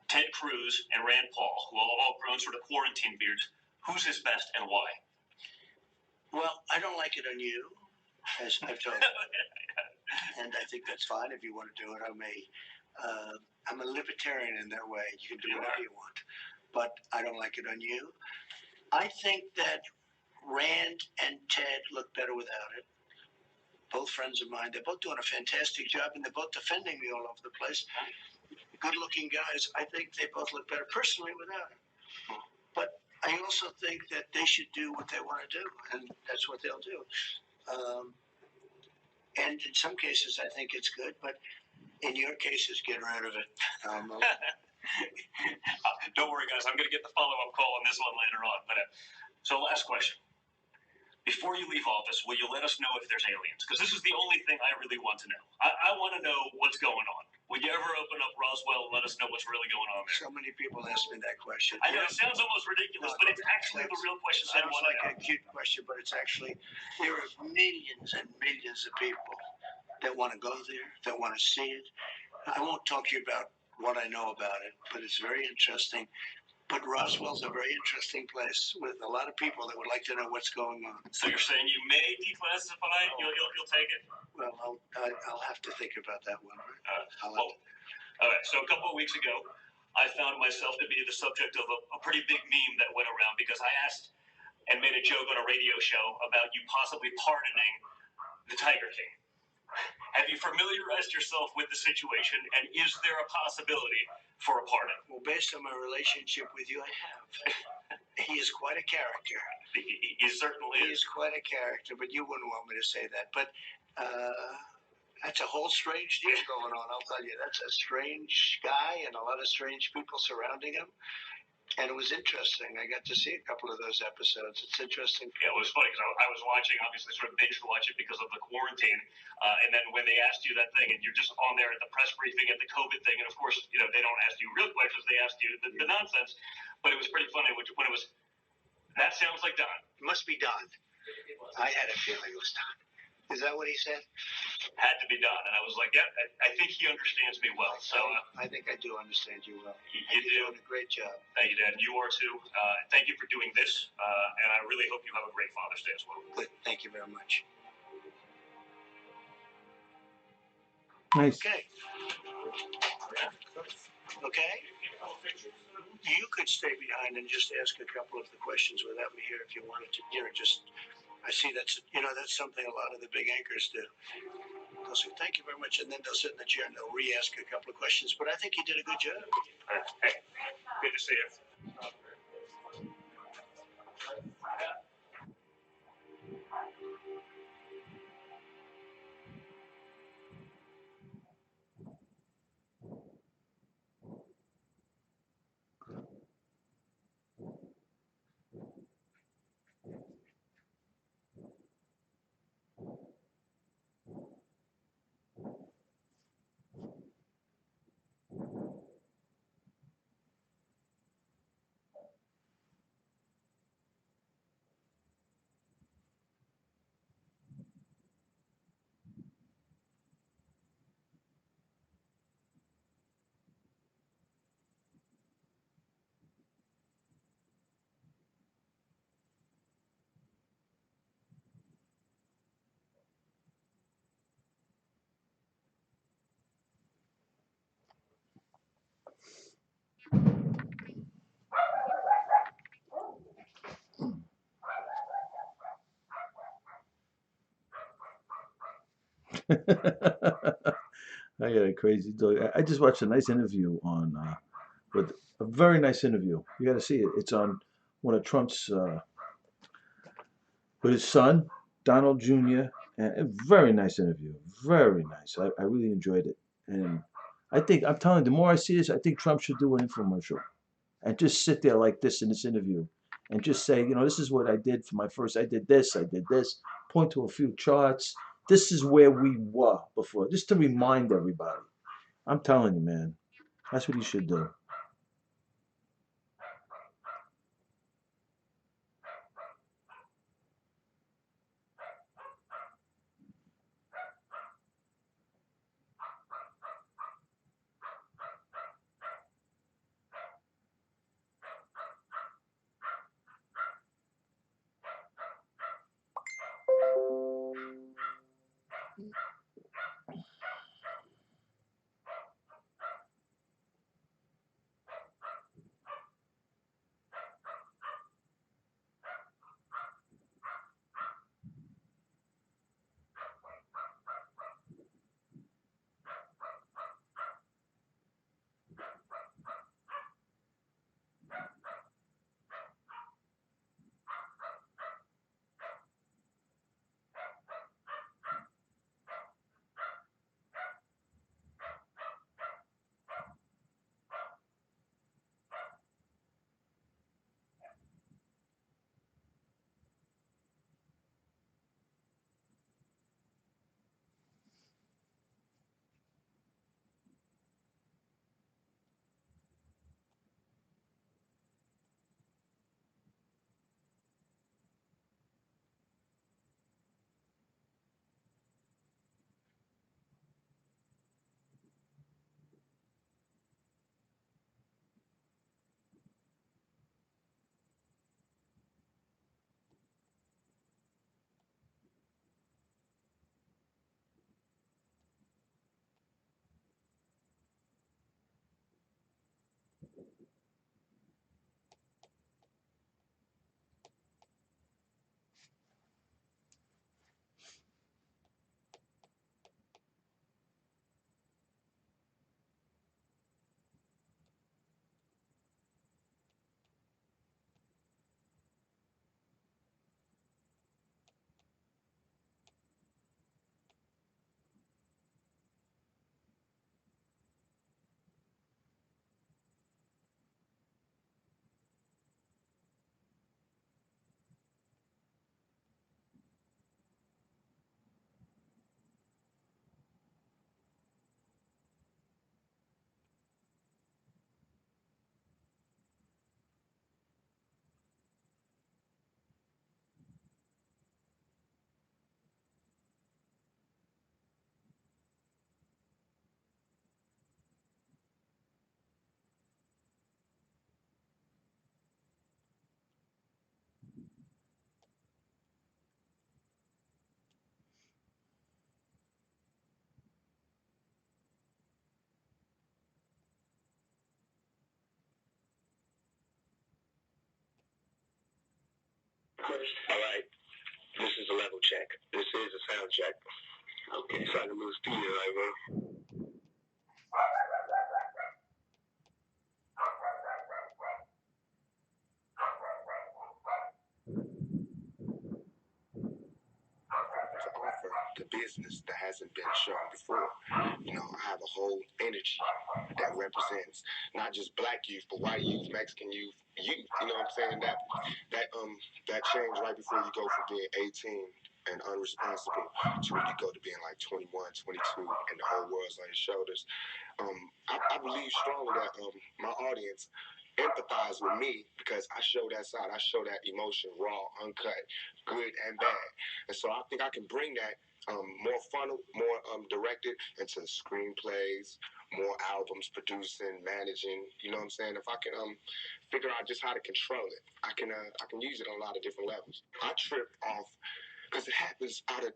Ted Cruz and Rand Paul, who all grown sort of quarantine beards, who's his best and why? Well, I don't like it on you, as I've told you. And I think that's fine if you want to do it. I'm a libertarian in that way. You can do whatever you want. But I don't like it on you. I think that Rand and Ted look better without it. Both friends of mine. They're both doing a fantastic job, and they're both defending me all over the place. Good-looking guys. I think they both look better personally without it. But I also think that they should do what they want to do, and that's what they'll do. And in some cases, I think it's good, but in your cases, get rid of it. Don't worry, guys. I'm going to get the follow-up call on this one later on. But so, last question. Before you leave office, will you let us know if there's aliens? Because this is the only thing I really want to know. I want to know what's going on. Will you ever open up Roswell and let us know what's really going on there? So many people ask me that question. I know it sounds almost ridiculous, but it's actually the real question I want to know. It sounds like a cute question, but it's actually, there are millions and millions of people that want to go there, that want to see it. I won't talk to you about what I know about it, but it's very interesting. But Roswell's a very interesting place with a lot of people that would like to know what's going on. So you're saying you may declassify it? You'll take it? Well, I'll have to think about that one. All right. So a couple of weeks ago, I found myself to be the subject of a pretty big meme that went around because I asked and made a joke on a radio show about you possibly pardoning the Tiger King. Have you familiarized yourself with the situation, and is there a possibility for a pardon? Well, based on my relationship with you, I have. He is quite a character. He certainly is. He is quite a character, but you wouldn't want me to say that. But that's a whole strange deal going on, I'll tell you. That's a strange guy and a lot of strange people surrounding him. And it was interesting. I got to see a couple of those episodes. It's interesting. Yeah, it was funny because I was watching, obviously, sort of binge watch it because of the quarantine. And then when they asked you that thing, and you're just on there at the press briefing at the COVID thing, and of course, they don't ask you real questions. They ask you the nonsense. But it was pretty funny when it was, that sounds like Don. It must be Don. I had a feeling it was Don. Is that what he said? Had to be done. And I was like, yeah, I think he understands me well. So I think I do understand you well. You do. You're doing a great job. Thank you, Dad. You are too. Thank you for doing this. And I really hope you have a great Father's Day as well. Good. Thank you very much. Nice. Okay. Okay? You could stay behind and just ask a couple of the questions without me here if you wanted to. I see that's something a lot of the big anchors do. They'll say, thank you very much, and then they'll sit in the chair and they'll re-ask a couple of questions. But I think you did a good job. Hey, good to see you. I got a crazy dog. I just watched a nice interview on, with a very nice interview. You got to see it. It's on one of Trump's, with his son, Donald Jr. And a very nice interview. Very nice. I really enjoyed it. And I'm telling you, the more I see this, I think Trump should do an infomercial and just sit there like this in this interview and just say, this is what I did for my first, I did this, point to a few charts. This is where we were before, just to remind everybody. I'm telling you, man, that's what he should do. All right. This is a level check. This is a sound check. Okay. Starting to move studio, right, bro? To offer the business that hasn't been shown before. You know, I have a whole energy that represents not just black youth, but white youth, Mexican youth, you know what I'm saying? That change right before you go from being 18 and unresponsible to when you go to being like 21, 22, and the whole world's on your shoulders. I believe strongly that my audience empathize with me because I show that side. I show that emotion, raw, uncut, good and bad. And so I think I can bring that more funnel, more directed into screenplays, more albums, producing, managing. You know what I'm saying? If I can figure out just how to control it, I can use it on a lot of different levels. I trip off because it happens out of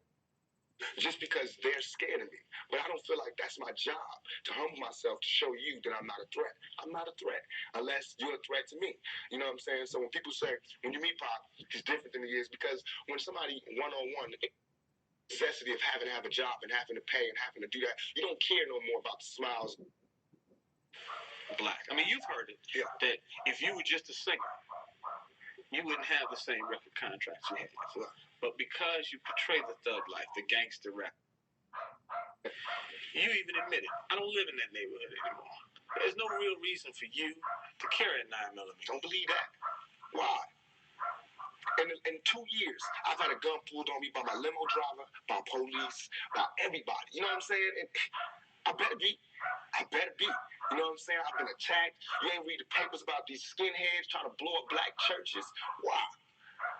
just because they're scared of me. But I don't feel like that's my job, to humble myself, to show you that I'm not a threat. I'm not a threat unless you're a threat to me. You know what I'm saying? So when people say, when you meet Pop, he's different than he is, because when somebody one-on-one, the necessity of having to have a job and having to pay and having to do that, you don't care no more about the smiles. Black. I mean, you've heard it. Yeah. That if you were just a singer, you wouldn't have the same record contracts you have. Right. But because you portray the thug life, the gangster rap, you even admit it. I don't live in that neighborhood anymore. There's no real reason for you to carry a 9mm. Don't believe that. Why? In 2 years, I've had a gun pulled on me by my limo driver, by police, by everybody. You know what I'm saying? And I better be. You know what I'm saying? I've been attacked. You ain't read the papers about these skinheads trying to blow up black churches. Why?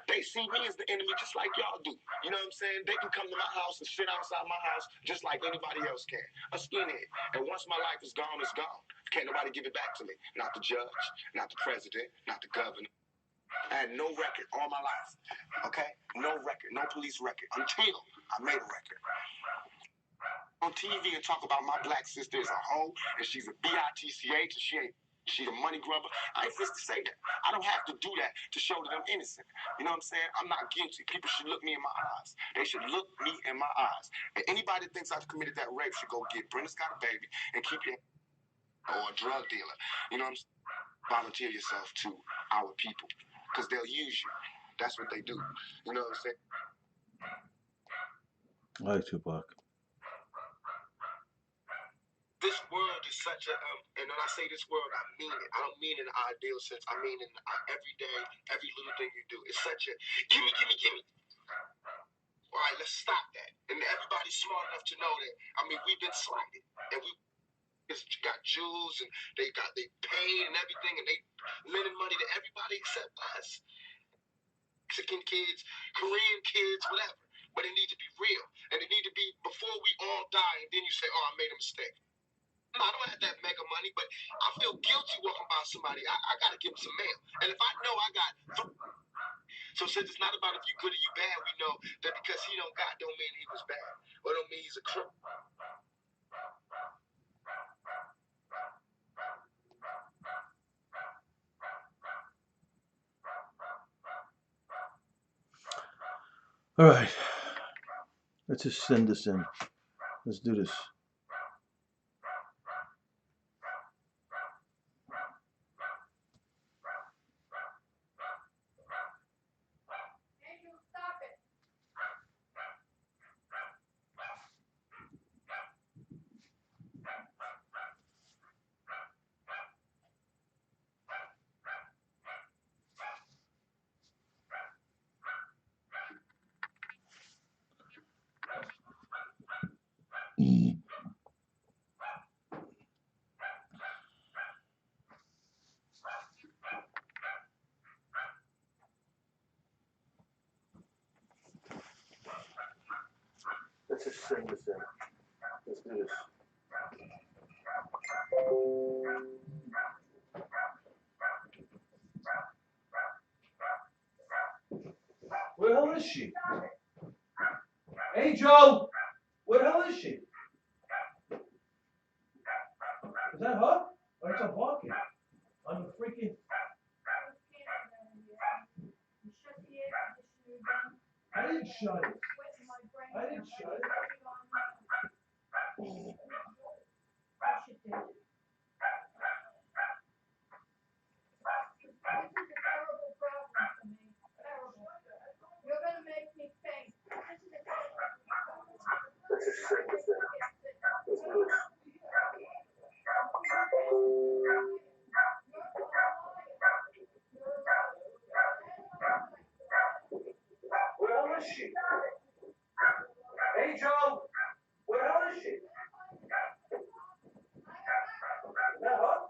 They see me as the enemy just like y'all do. You know what I'm saying? They can come to my house and sit outside my house just like anybody else can. A skinhead. And once my life is gone, it's gone. Can't nobody give it back to me. Not the judge, not the president, not the governor. I had no record all my life. Okay? No record. No police record. Until I made a record. On TV and talk about my black sister is a hoe and she's a bitch and she's a money grubber. I ain't supposed to say that. I don't have to do that to show that I'm innocent. You know what I'm saying? I'm not guilty. People should look me in my eyes. They should look me in my eyes. And anybody that thinks I've committed that rape should go get Brenda's Got a Baby and keep your or a drug dealer. You know what I'm saying? Volunteer yourself to our people because they'll use you. That's what they do. You know what I'm saying? I like Tupac. This world is such a, and when I say this world, I mean it. I don't mean in an ideal sense. I mean in every day, every little thing you do. It's such a gimme. All right, let's stop that. And everybody's smart enough to know that. I mean, we've been slighted, and we just got Jews, and they paid and everything, and they lending money to everybody except us. Mexican kids, Korean kids, whatever. But it needs to be real, and it need to be before we all die, and then you say, "Oh, I made a mistake." No, I don't have that mega money, but I feel guilty walking by somebody. I got to give them some mail. And if I know I got... So since it's not about if you good or you bad, we know that because he don't got don't mean he was bad. Or don't mean he's a crook. All right. Let's just send this in. Let's do this. Let's just send this in. Let's do this. Where the hell is she? Hey, Joe! Where the hell is she? Is that her? Or it's a barking? I'm a freaking... I didn't shut it. I didn't shut it. Where is she? Hey, Joe. Where is she? No.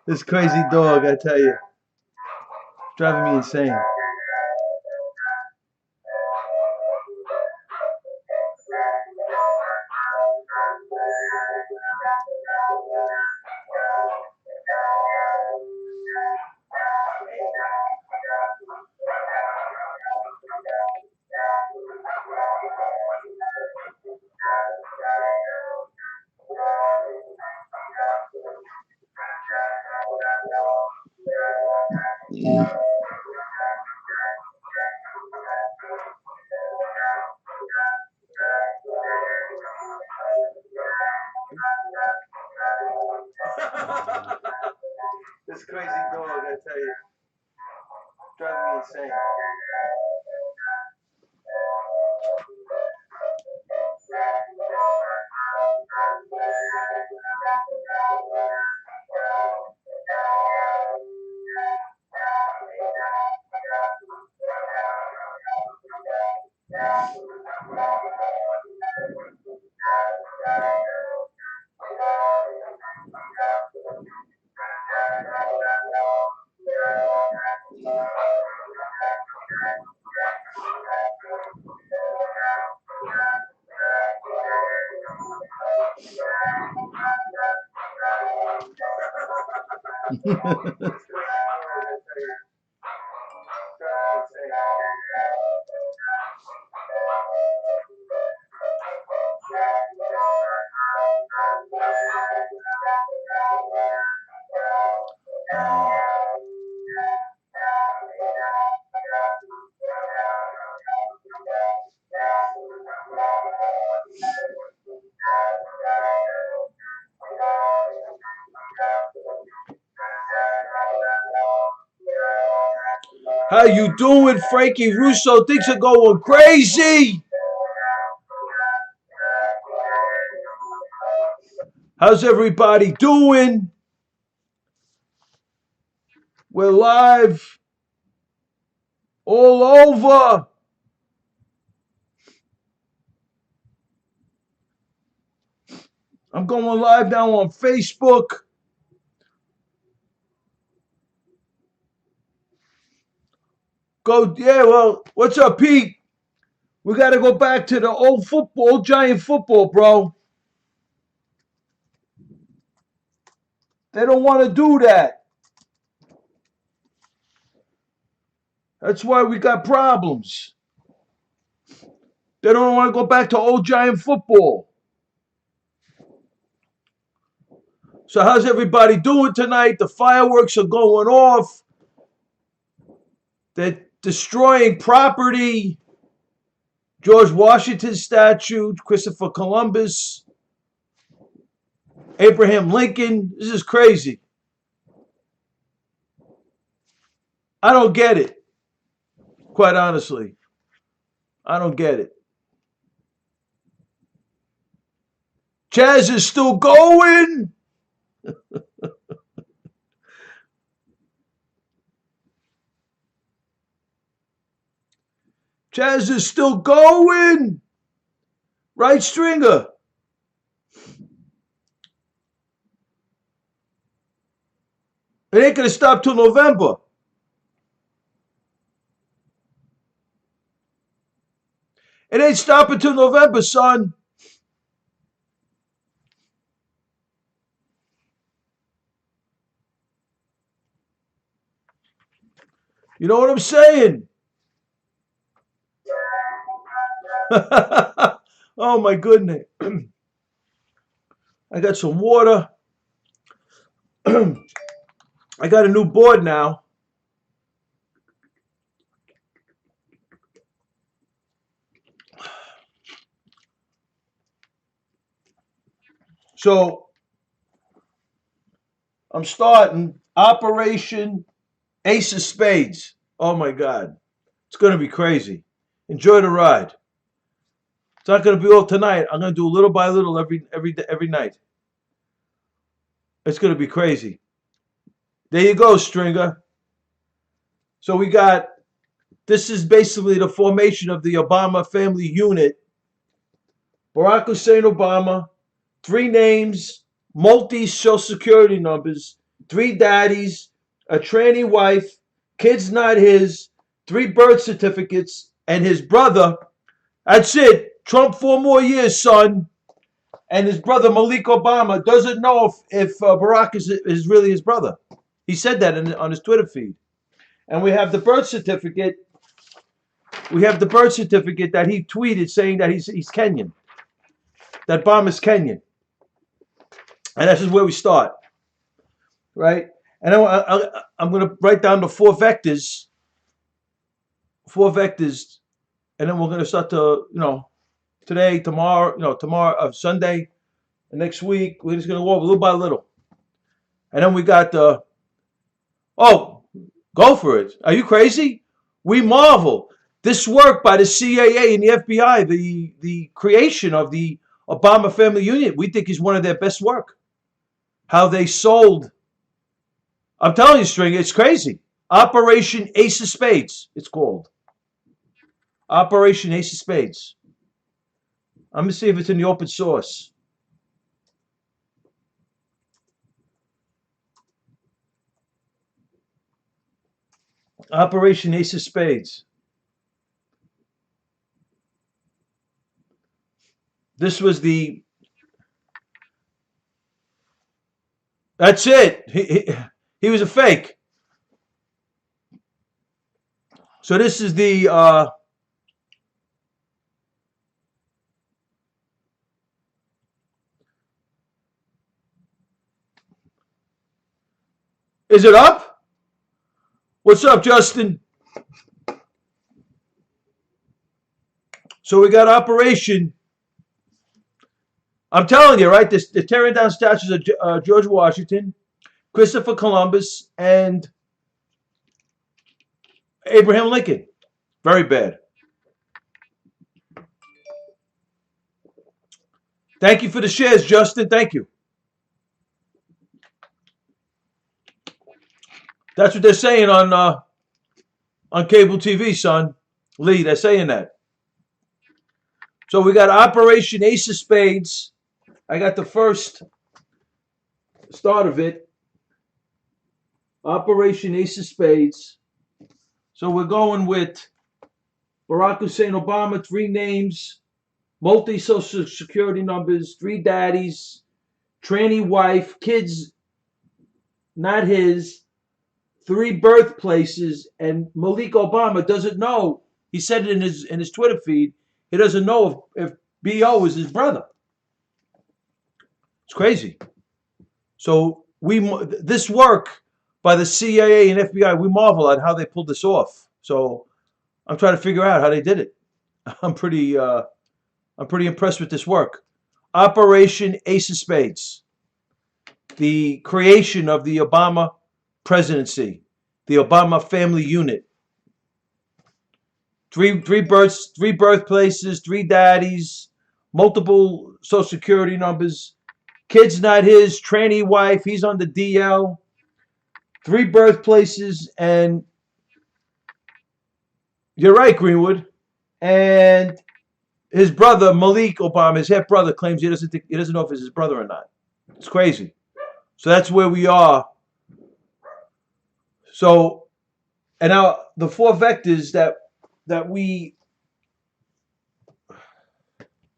This crazy dog, I tell you, driving me insane. This crazy dog, I tell you, driving me insane. How you doing, Frankie Russo? Things are going crazy. How's everybody doing? We're live all over. I'm going live now on Facebook. Go, yeah, well, what's up, Pete? We got to go back to the old football, giant football, bro. They don't want to do that. That's why we got problems. They don't want to go back to old giant football. So how's everybody doing tonight? The fireworks are going off. They're destroying property. George Washington statue, Christopher Columbus, Abraham Lincoln. This is crazy. I don't get it. Quite honestly. I don't get it. Chaz is still going. Chaz is still going. Right, Stringer? It ain't going to stop till November. It ain't stopping till November, son. You know what I'm saying? Oh, my goodness. I got some water. I got a new board now. So I'm starting Operation Ace of Spades. Oh my God. It's going to be crazy. Enjoy the ride. It's not going to be all tonight. I'm going to do a little by little every night. It's going to be crazy. There you go, Stringer. So we got, this is basically the formation of the Obama family unit. Barack Hussein Obama, 3 names, multi-social security numbers, 3 daddies, a tranny wife, kids not his, 3 birth certificates, and his brother. That's it. Trump 4 more years, son. And his brother Malik Obama doesn't know if Barack is really his brother. He said that on his Twitter feed. And we have the birth certificate. We have the birth certificate that he tweeted saying that he's Kenyan. That Obama's Kenyan. And that's just where we start, right? And I'm going to write down the 4 vectors, and then we're going to start to, today, tomorrow, Sunday, and next week, we're just going to go over little by little. And then we got go for it. Are you crazy? We marvel. This work by the CIA and the FBI, the creation of the Obama family unit, we think is one of their best work. How they sold. I'm telling you, Stringer, it's crazy. Operation Ace of Spades, it's called. Operation Ace of Spades. I'm going to see if it's in the open source. Operation Ace of Spades. This was the... That's it. He was a fake. So this is the... Is it up? What's up, Justin? So we got Operation. I'm telling you, right? They're tearing down statues of George Washington, Christopher Columbus, and Abraham Lincoln. Very bad. Thank you for the shares, Justin. Thank you. That's what they're saying on cable TV, son. Lee, they're saying that. So we got Operation Ace of Spades. I got the first start of it. Operation Ace of Spades. So we're going with Barack Hussein Obama, 3 names, multi-social security numbers, 3 daddies, tranny wife, kids not his, 3 birthplaces, and Malik Obama doesn't know. He said it in his Twitter feed. He doesn't know if B.O. is his brother. It's crazy. So this work by the CIA and FBI, we marvel at how they pulled this off. So I'm trying to figure out how they did it. I'm pretty impressed with this work. Operation Ace of Spades. The creation of the Obama presidency, the Obama family unit. 3 birthplaces, 3 daddies, multiple social security numbers, kids not his, tranny wife, he's on the DL, 3 birthplaces, and you're right, Greenwood. And his brother Malik Obama, his half brother, claims he doesn't know if it's his brother or not. It's crazy. So that's where we are. So, and now the 4 vectors that we,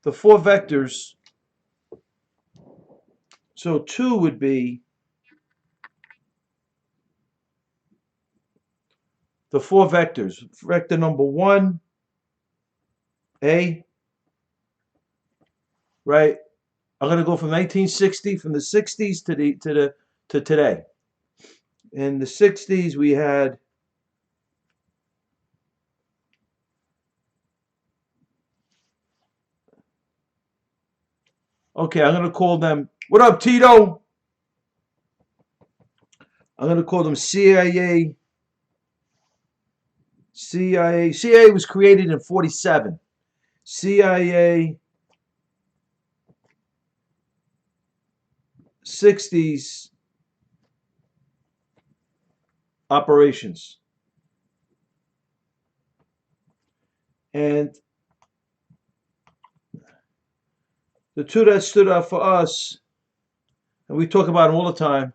the 4 vectors, so 2 would be the 4 vectors. Vector number 1, A, right? I'm going to go from 1960, from the 60s to today. In the 60s, we had okay, I'm going to call them, what up, Tito? I'm going to call them CIA. CIA was created in 47. CIA 60s operations. And the 2 that stood out for us and we talk about him all the time.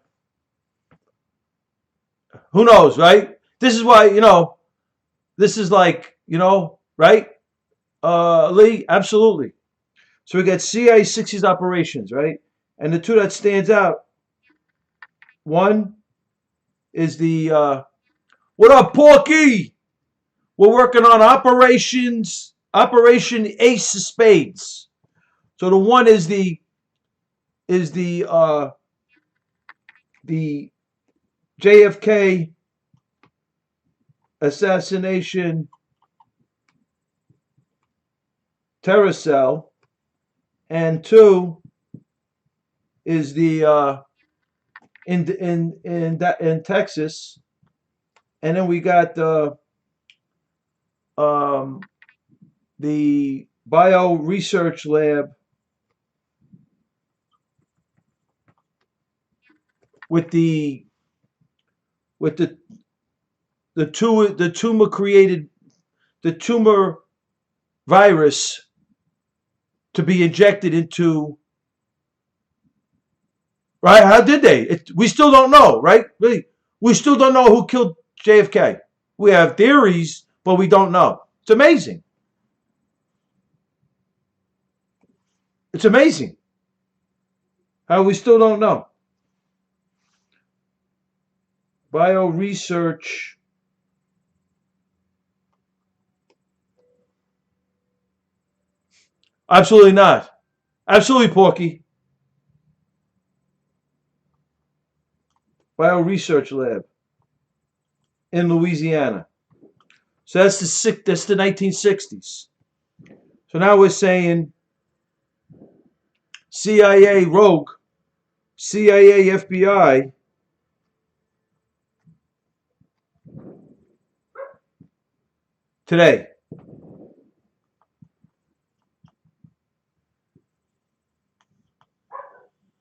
Who knows, right? This is why, this is like, right? Lee, absolutely. So we got CIA 60s operations, right? And the two that stands out, one is the, what up, Porky? We're working on Operation Ace of Spades. So the one is the JFK assassination terror cell, and two is the in Texas, and then we got the bio research lab with the tumor virus to be injected into, right? How did they? We still don't know, right? Really, we still don't know who killed JFK. We have theories, but we don't know. It's amazing. It's amazing how we still don't know. Bio research. Absolutely not. Absolutely, Porky. Bio research lab in Louisiana. So that's the 1960s. So now we're saying CIA rogue, CIA FBI today.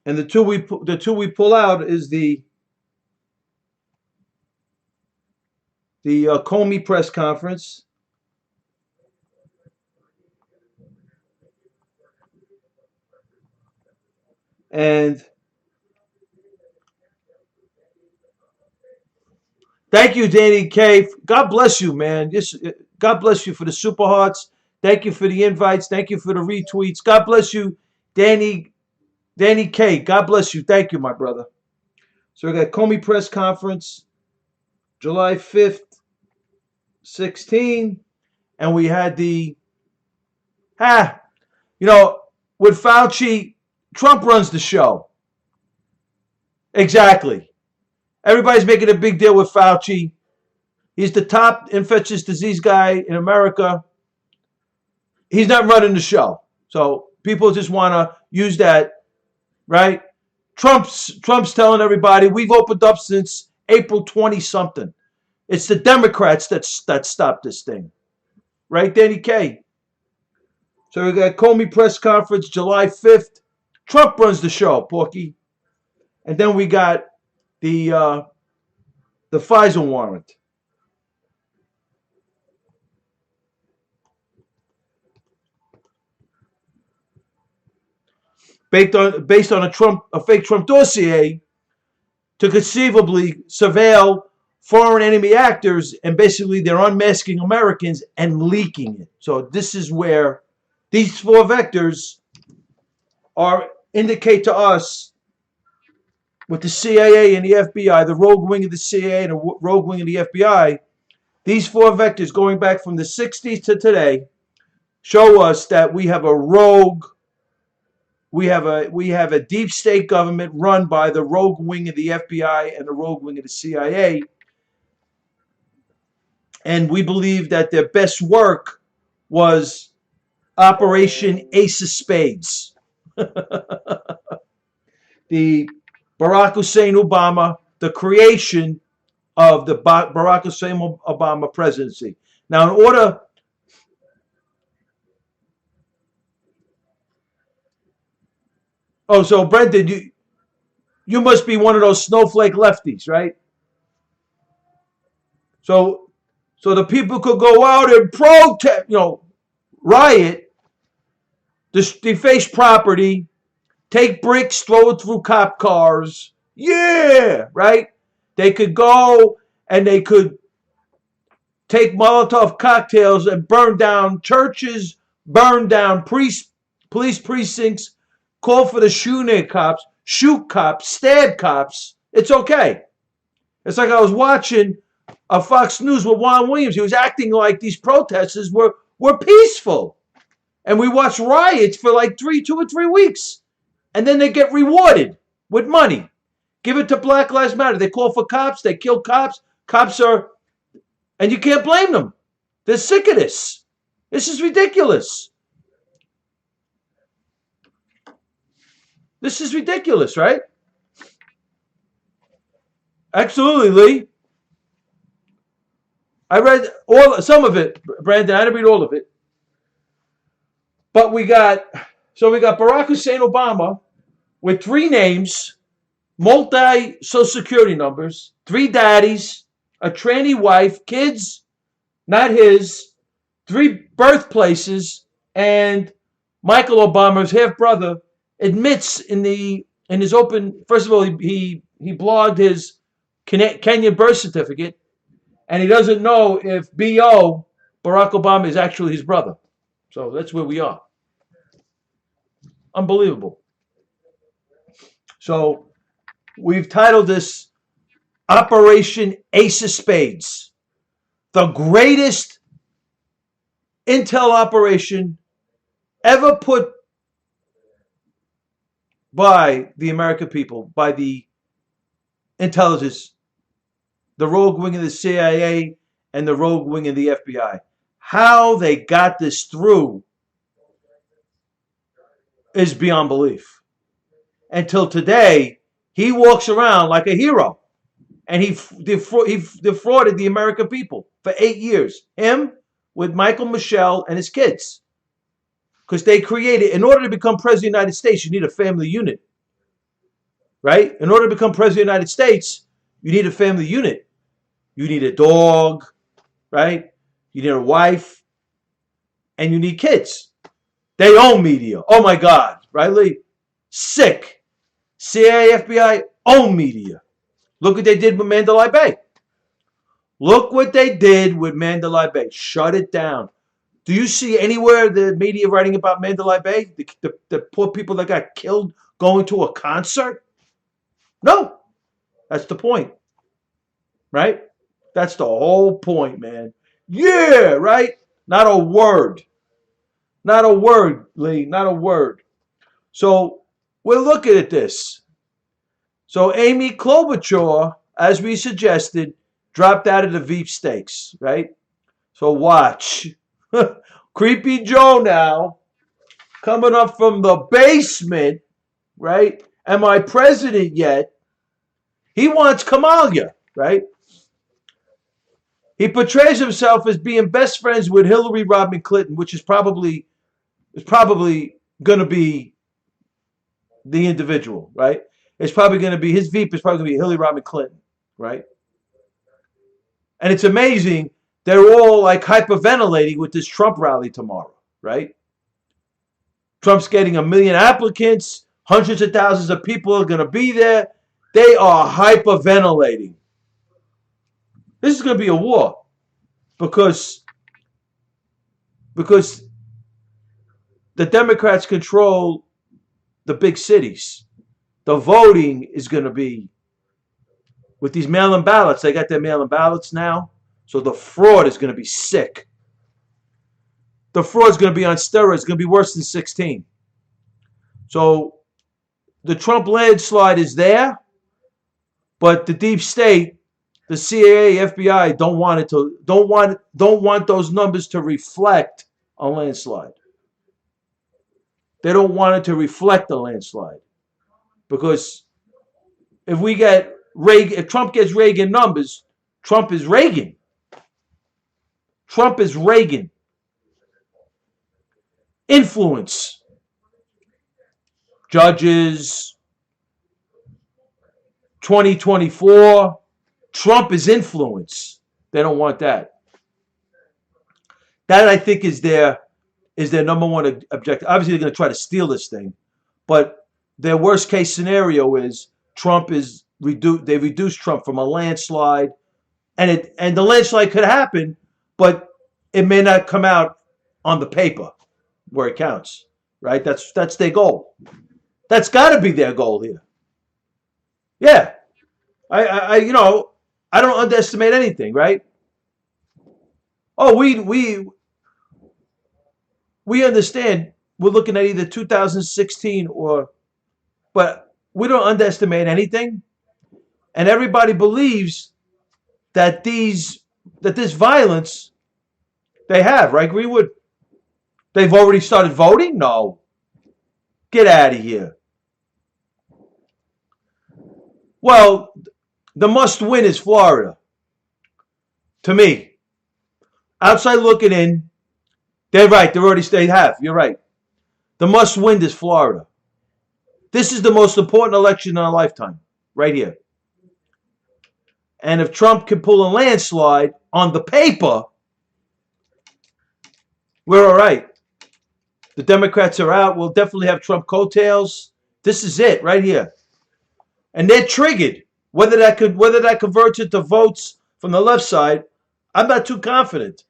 And the two we pull out is the Comey press conference and thank you, Danny K. God bless you, man. God bless you for the super hearts. Thank you for the invites. Thank you for the retweets. God bless you, Danny K. God bless you. Thank you, my brother. So we got Comey press conference, July 5th, 16, and we had with Fauci, Trump runs the show. Exactly. Everybody's making a big deal with Fauci. He's the top infectious disease guy in America. He's not running the show. So people just want to use that, right? Trump's telling everybody we've opened up since April 20-something. It's the Democrats that stopped this thing. Right, Danny K? So we got Comey press conference July 5th. Trump runs the show, Porky. And then we got the Pfizer warrant. Based on a fake Trump dossier to conceivably surveil foreign enemy actors, and basically they're unmasking Americans and leaking it. So this is where these four vectors indicate to us with the CIA and the FBI, the rogue wing of the CIA and the rogue wing of the FBI, these four vectors going back from the 60s to today show us that we have a rogue, we have a deep state government run by the rogue wing of the FBI and the rogue wing of the CIA. And we believe that their best work was Operation Ace of Spades. The Barack Hussein Obama, the creation of the Barack Hussein Obama presidency. Now, in order... Oh, so Brendan, you must be one of those snowflake lefties, right? So the people could go out and protest, riot, deface property, take bricks, throw it through cop cars. Yeah, right? They could go and they could take Molotov cocktails and burn down churches, burn down police precincts, call for the shoot cops, stab cops. It's okay. It's like I was watching Fox News with Juan Williams. He was acting like these protesters were peaceful. And we watched riots for like 2 or 3 weeks. And then they get rewarded with money. Give it to Black Lives Matter. They call for cops. They kill cops. Cops are, and you can't blame them. They're sick of this. This is ridiculous. This is ridiculous, right? Absolutely, Lee. I read some of it, Brandon. I didn't read all of it. But we got Barack Hussein Obama with 3 names, multi social security numbers, 3 daddies, a tranny wife, kids, not his, 3 birthplaces, and Michael Obama's half brother admits in his open. First of all, he blogged his Kenyan birth certificate, and he doesn't know if B.O. Barack Obama is actually his brother. So that's where we are. Unbelievable. So we've titled this Operation Ace of Spades, the greatest intel operation ever put by the American people, by the intelligence, the rogue wing of the CIA and the rogue wing of the FBI. How they got this through is beyond belief. Until today, he walks around like a hero. And he defrauded the American people for 8 years. Him with Michael Michelle and his kids. Because they created, in order to become president of the United States, you need a family unit. Right? In order to become president of the United States, you need a family unit. You need a dog, right? You need a wife, and you need kids. They own media. Oh my God, right, Lee? Sick. CIA, FBI own media. Look what they did with Mandalay Bay. Look what they did with Mandalay Bay. Shut it down. Do you see anywhere the media writing about Mandalay Bay? The poor people that got killed going to a concert? No. That's the point. Right? That's the whole point, man. Yeah, right? Not a word. Not a word, Lee. Not a word. So we're looking at this. So Amy Klobuchar, as we suggested, dropped out of the Veep stakes, right? So watch. Creepy Joe now, coming up from the basement, right? Am I president yet? He wants Kamala, right? He portrays himself as being best friends with Hillary Rodham Clinton, which is probably going to be the individual, right? It's probably going to be, his Veep is probably going to be Hillary Rodham Clinton, right? And it's amazing, they're all like hyperventilating with this Trump rally tomorrow, right? Trump's getting 1 million applicants, hundreds of thousands of people are going to be there. They are hyperventilating. This is going to be a war because the Democrats control the big cities. The voting is going to be with these mail-in ballots. They got their mail-in ballots now. So the fraud is going to be sick. The fraud is going to be on steroids. It's going to be worse than 16. So the Trump landslide is there, but the deep state, the CIA, FBI don't want those numbers to reflect a landslide. They don't want it to reflect a landslide. Because if Trump gets Reagan numbers, Trump is Reagan. Trump is Reagan. Influence. Judges. 2024. Trump is influence. They don't want that. That, I think, is their number one objective. Obviously, they're going to try to steal this thing. But their worst case scenario is Trump is reduced. They reduced Trump from a landslide, and the landslide could happen, but it may not come out on the paper where it counts. Right? That's their goal. That's got to be their goal here. Yeah, I I don't underestimate anything. Right? Oh, we understand. We're looking at either 2016 or, but we don't underestimate anything, and everybody believes that this violence they have, right, Greenwood? They've already started voting? No. Get out of here. Well, the must win is Florida. To me. Outside looking in, they're right. They have. You're right. The must win is Florida. This is the most important election in our lifetime. Right here. And if Trump can pull a landslide on the paper, we're all right. The Democrats are out. We'll definitely have Trump coattails. This is it right here. And they're triggered. Whether that converts into votes from the left side, I'm not too confident.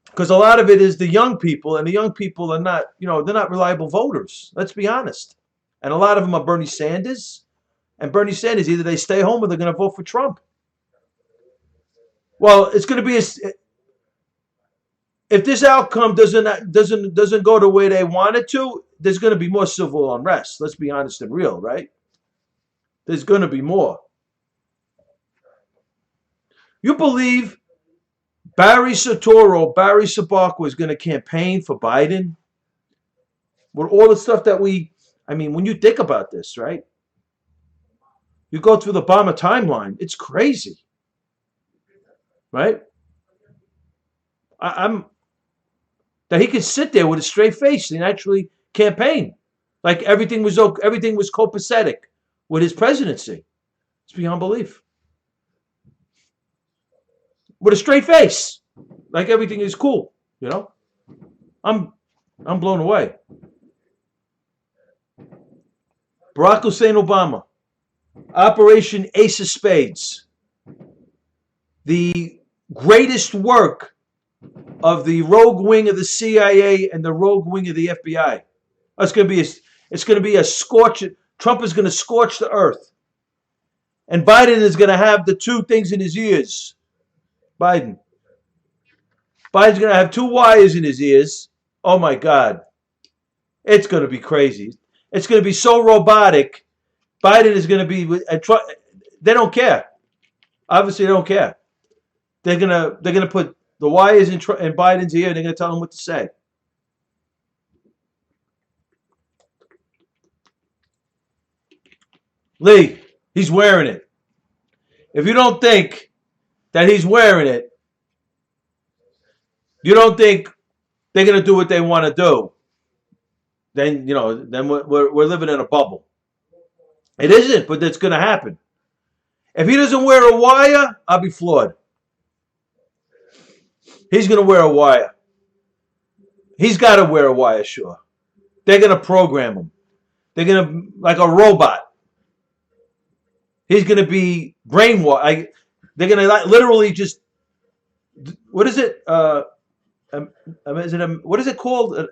Because a lot of it is the young people, and the young people are not, they're not reliable voters. Let's be honest. And a lot of them are Bernie Sanders. And Bernie Sanders, either they stay home or they're going to vote for Trump. Well, it's going to be if this outcome doesn't go the way they want it to, there's going to be more civil unrest. Let's be honest and real, right? There's going to be more. You believe Barry Sabak is going to campaign for Biden? With all the stuff that when you think about this, right? You go through the Obama timeline, it's crazy. Right? That he could sit there with a straight face and actually campaign. Like everything was copacetic with his presidency. It's beyond belief. With a straight face. Like everything is cool, I'm blown away. Barack Hussein Obama. Operation Ace of Spades. The greatest work of the rogue wing of the CIA and the rogue wing of the FBI. It's going to be a scorch. Trump is going to scorch the earth. And Biden is going to have the two things in his ears. Biden's going to have two wires in his ears. Oh my God. It's going to be crazy. It's going to be so robotic. Biden is going to be, they don't care. Obviously, they don't care. They're gonna put the wires in Biden's ear, and they're gonna tell him what to say. Lee, he's wearing it. If you don't think that he's wearing it, you don't think they're gonna do what they want to do. Then we're living in a bubble. It isn't, but it's gonna happen. If he doesn't wear a wire, I'll be floored. He's going to wear a wire. He's got to wear a wire, sure. They're going to program him. They're going to, like a robot. He's going to be brainwashed. They're going to literally just, what is it? What is it called? A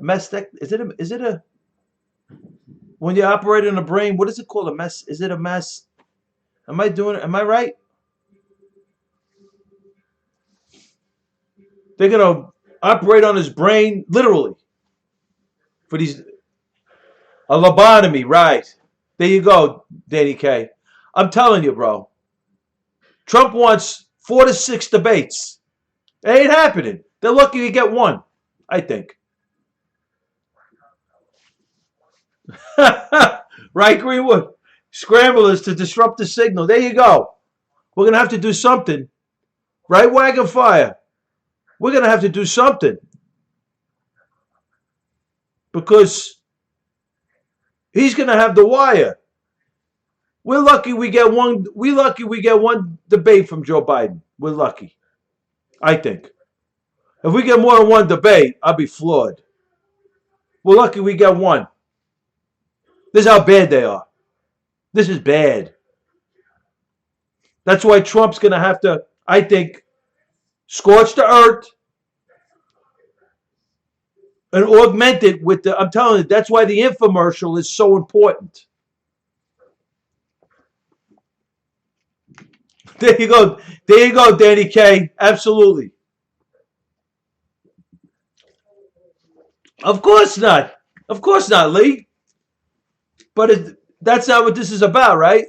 mastect? Is it a, when you operate on a brain, what is it called? A mess? Is it a mess? Am I right? They're going to operate on his brain, literally. For a lobotomy, right. There you go, Danny K. I'm telling you, bro. Trump wants 4 to 6 debates. It ain't happening. They're lucky to get one, I think. Right, Greenwood? Scramblers to disrupt the signal. There you go. We're going to have to do something. Right, Wagon Fire? We're going to have to do something. Because he's going to have the wire. We're lucky we get one debate from Joe Biden. We're lucky. I think. If we get more than one debate, I'll be floored. We're lucky we got one. This is how bad they are. This is bad. That's why Trump's going to have to, I think, scorch the earth and augment it with the, I'm telling you, that's why the infomercial is so important. There you go. There you go, Danny K. Absolutely. Of course not. Of course not, Lee. But that's not what this is about, right?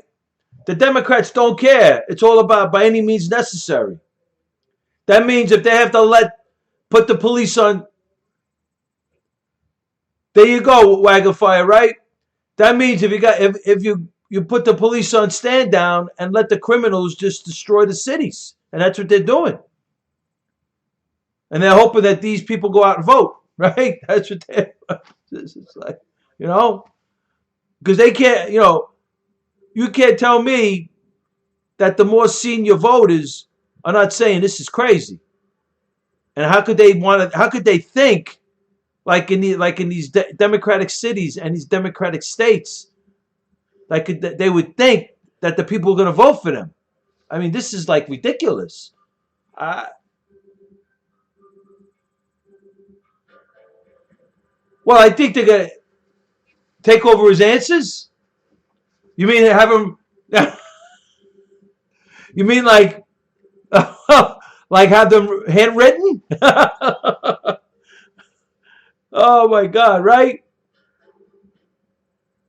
The Democrats don't care. It's all about by any means necessary. That means if they have to put the police on, there you go, Wagon Fire, right? That means if you put the police on stand down and let the criminals just destroy the cities. And that's what they're doing. And they're hoping that these people go out and vote, right? That's what they're, it's like, because they can't, you can't tell me that the more senior voters are not saying this is crazy. And how could they think like in these democratic cities and these democratic states, they would think that the people are going to vote for them. I mean, this is like ridiculous. Well, I think they're going to take over his answers. You mean have him? You mean like have them handwritten? Oh my God! Right?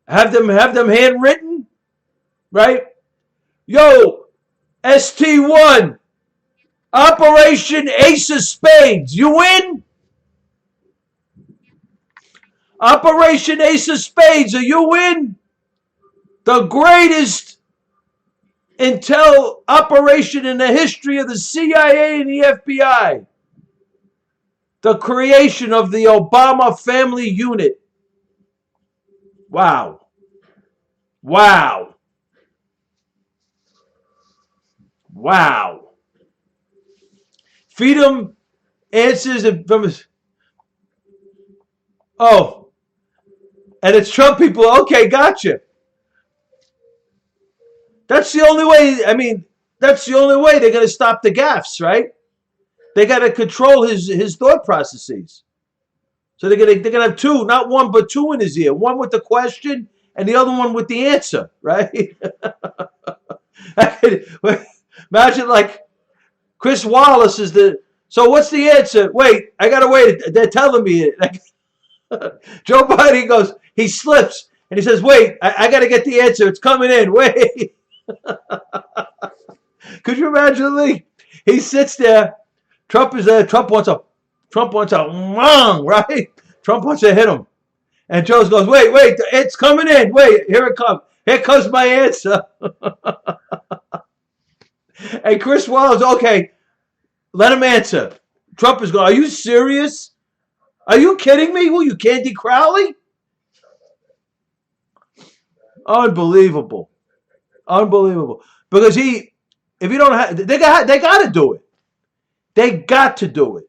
Have them handwritten, right? Yo, ST1, Operation Ace of Spades. You win? Operation Ace of Spades. Are you in? The greatest intel operation in the history of the CIA and the FBI. The creation of the Obama Family Unit. Wow. Wow. Wow. Feed them answers from. Oh. And it's Trump people. Okay, gotcha. That's the only way. I mean, that's the only way they're going to stop the gaffes, right? They got to control his thought processes. So they're gonna have two, not one, but two in his ear. One with the question and the other one with the answer, right? Imagine like Chris Wallace is so what's the answer? Wait, I gotta wait. They're telling me it. Joe Biden goes, he slips and he says, wait, I gotta get the answer. It's coming in. Wait. Could you imagine, Lee? He sits there. Trump wants a right? Trump wants to hit him. And Joe goes, wait, it's coming in. Wait, here it comes. Here comes my answer. And Chris Wallace, okay, let him answer. Trump is going, are you serious? Are you kidding me? Who, you Candy Crowley? Unbelievable. Unbelievable. Because if you don't have, they got to do it. They got to do it.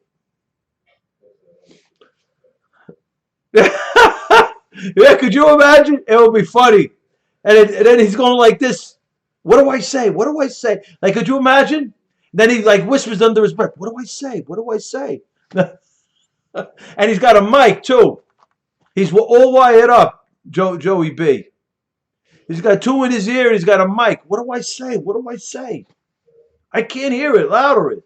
Yeah, could you imagine? It would be funny. And then he's going like this. What do I say? What do I say? Like, could you imagine? Then he like whispers under his breath. What do I say? What do I say? And he's got a mic too. He's all wired up, Joey B. He's got two in his ear and he's got a mic. What do I say? What do I say? I can't hear it. Louder it.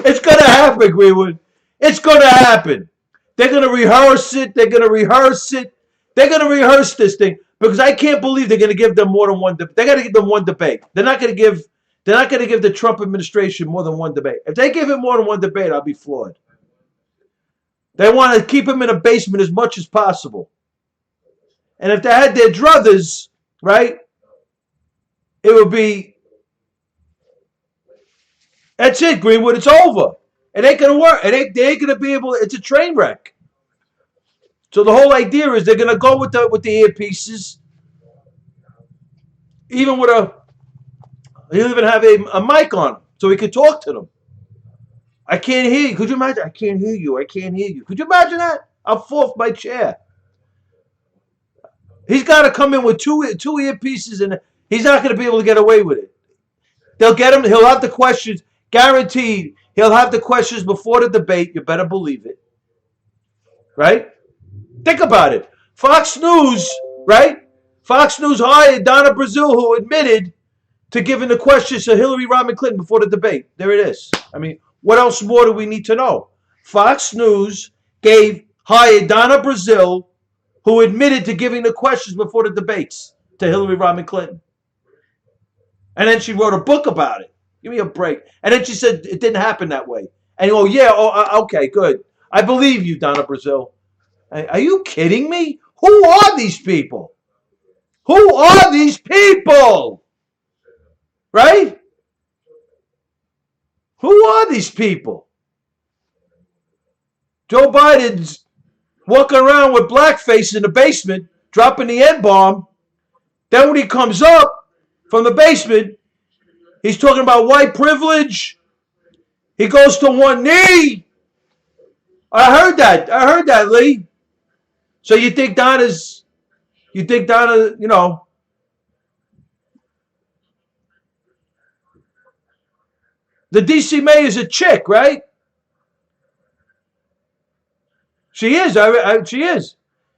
It's going to happen, Greenwood. It's going to happen. They're going to rehearse it. They're going to rehearse it. They're going to rehearse this thing because I can't believe they're going to give them more than one. They got to give them one debate. They're not going to give the Trump administration more than one debate. If they give him more than one debate, I'll be floored. They want to keep him in a basement as much as possible. And if they had their druthers, right, it would be. That's it, Greenwood. It's over. It ain't going to work. They ain't going to be able. It's a train wreck. So the whole idea is they're going to go with the earpieces, even with he'll even have a mic on him so he could talk to them. I can't hear you. Could you imagine? I can't hear you. I can't hear you. Could you imagine that? I'll fall off my chair. He's got to come in with two earpieces, and he's not going to be able to get away with it. They'll get him. He'll have the questions. Guaranteed. He'll have the questions before the debate. You better believe it. Right? Think about it. Fox News, right? Fox News hired Donna Brazile, who admitted to giving the questions to Hillary Rodham Clinton before the debate. There it is. I mean, what else more do we need to know? Fox News hired Donna Brazile, who admitted to giving the questions before the debates to Hillary Rodham Clinton. And then she wrote a book about it. Give me a break. And then she said it didn't happen that way. And okay, good. I believe you, Donna Brazile. Are you kidding me? Who are these people? Who are these people? Right? Who are these people? Joe Biden's walking around with blackface in the basement, dropping the N-bomb. Then when he comes up from the basement, he's talking about white privilege. He goes to one knee. I heard that, Lee. So you think Donna, the DC mayor's a chick, right? She is. She is.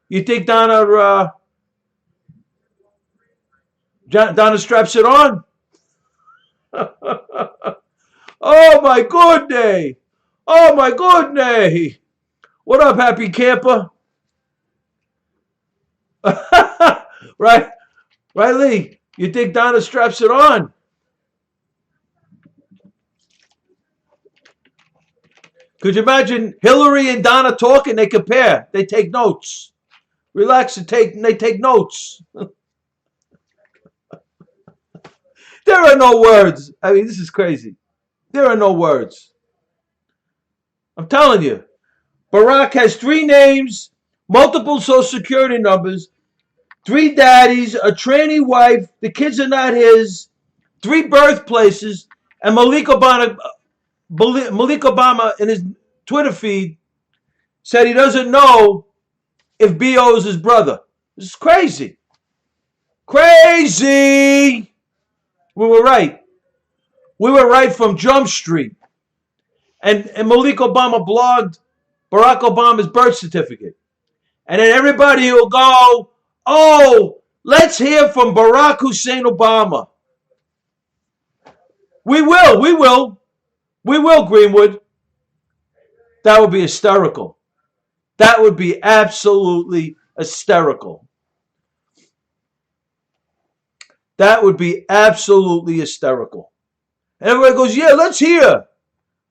You think Donna straps it on? Oh my goodness! Oh my goodness! What up, happy camper? Right, Lee. You think Donna straps it on? Could you imagine Hillary and Donna talking? They compare. They take notes. Relax and they take notes. There are no words. I mean, this is crazy. There are no words. I'm telling you. Barack has 3 names, multiple social security numbers, 3 daddies, a tranny wife, the kids are not his, 3 birthplaces, and Malik Obama in his Twitter feed said he doesn't know if B.O. is his brother. This is crazy. Crazy! We were right. We were right from Jump Street. And Malik Obama blogged Barack Obama's birth certificate. And then everybody will go, oh, let's hear from Barack Hussein Obama. We will, Greenwood. That would be hysterical. That would be absolutely hysterical. That would be absolutely hysterical. And everybody goes, yeah, let's hear.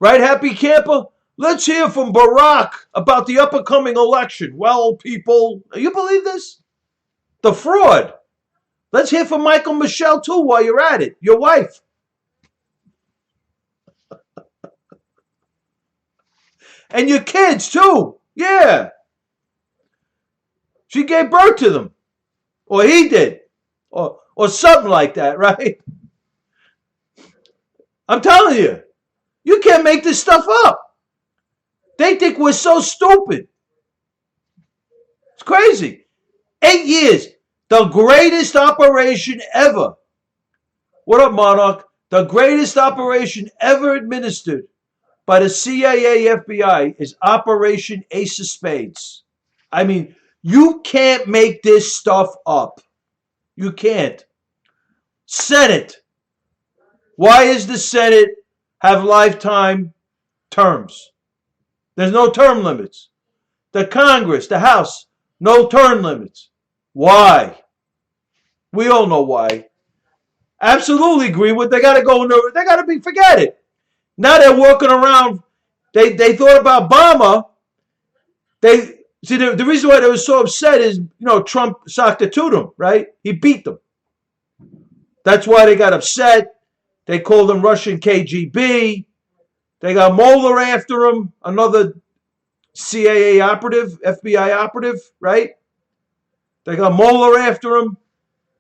Right, happy camper? Let's hear from Barack about the upcoming election. Well, people, you believe this? The fraud. Let's hear from Michael Michelle, too, while you're at it. Your wife. And your kids, too. Yeah. She gave birth to them. Or he did. Or something like that, right? I'm telling you. You can't make this stuff up. They think we're so stupid. It's crazy. 8 years. The greatest operation ever. What up, Monarch? The greatest operation ever administered by the CIA, FBI is Operation Ace of Spades. I mean, you can't make this stuff up. You can't. Senate. Why does the Senate have lifetime terms? There's no term limits. The Congress, the House, no term limits. Why? We all know why. Absolutely agree with. They got to go. They got to be. Forget it. Now they're walking around. They thought about Obama. The reason why they were so upset is, Trump socked it to them, right? He beat them. That's why they got upset. They called him Russian KGB. They got Mueller after him, another CIA operative, FBI operative, right? They got Mueller after him.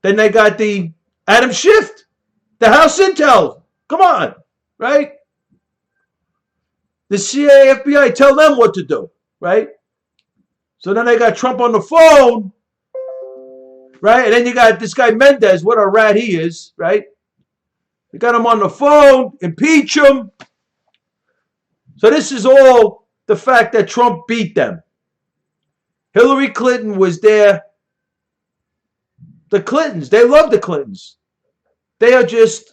Then they got the Adam Schiff, the House Intel. Come on, right? the CIA, FBI tell them what to do, right? So then they got Trump on the phone, right? And then you got this guy Mendez, what a rat he is, right? You got him on the phone, impeach him. So this is all the fact that Trump beat them. Hillary Clinton was there. The Clintons, they love the Clintons. They are just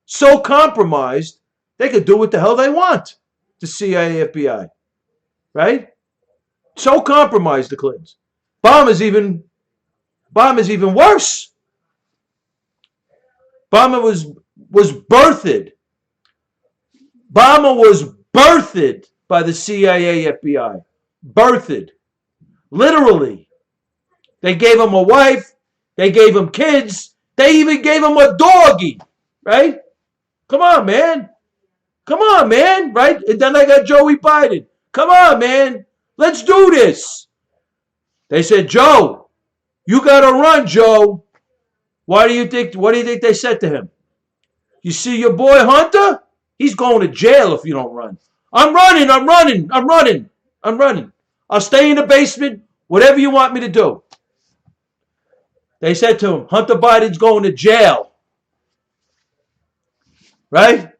so compromised, they could do what the hell they want. The CIA, FBI, right? So compromised, the Clintons. Obama's even worse. Obama was birthed. Obama was birthed by the CIA, FBI. Birthed. Literally. They gave him a wife. They gave him kids. They even gave him a doggy. Right? Come on, man. Come on, man. Right? And then I got Joey Biden. Come on, man. Let's do this. They said, Joe, you got to run, Joe. What do you think they said to him? You see your boy Hunter? He's going to jail if you don't run. I'm running. I'll stay in the basement, whatever you want me to do. They said to him, Hunter Biden's going to jail. Right?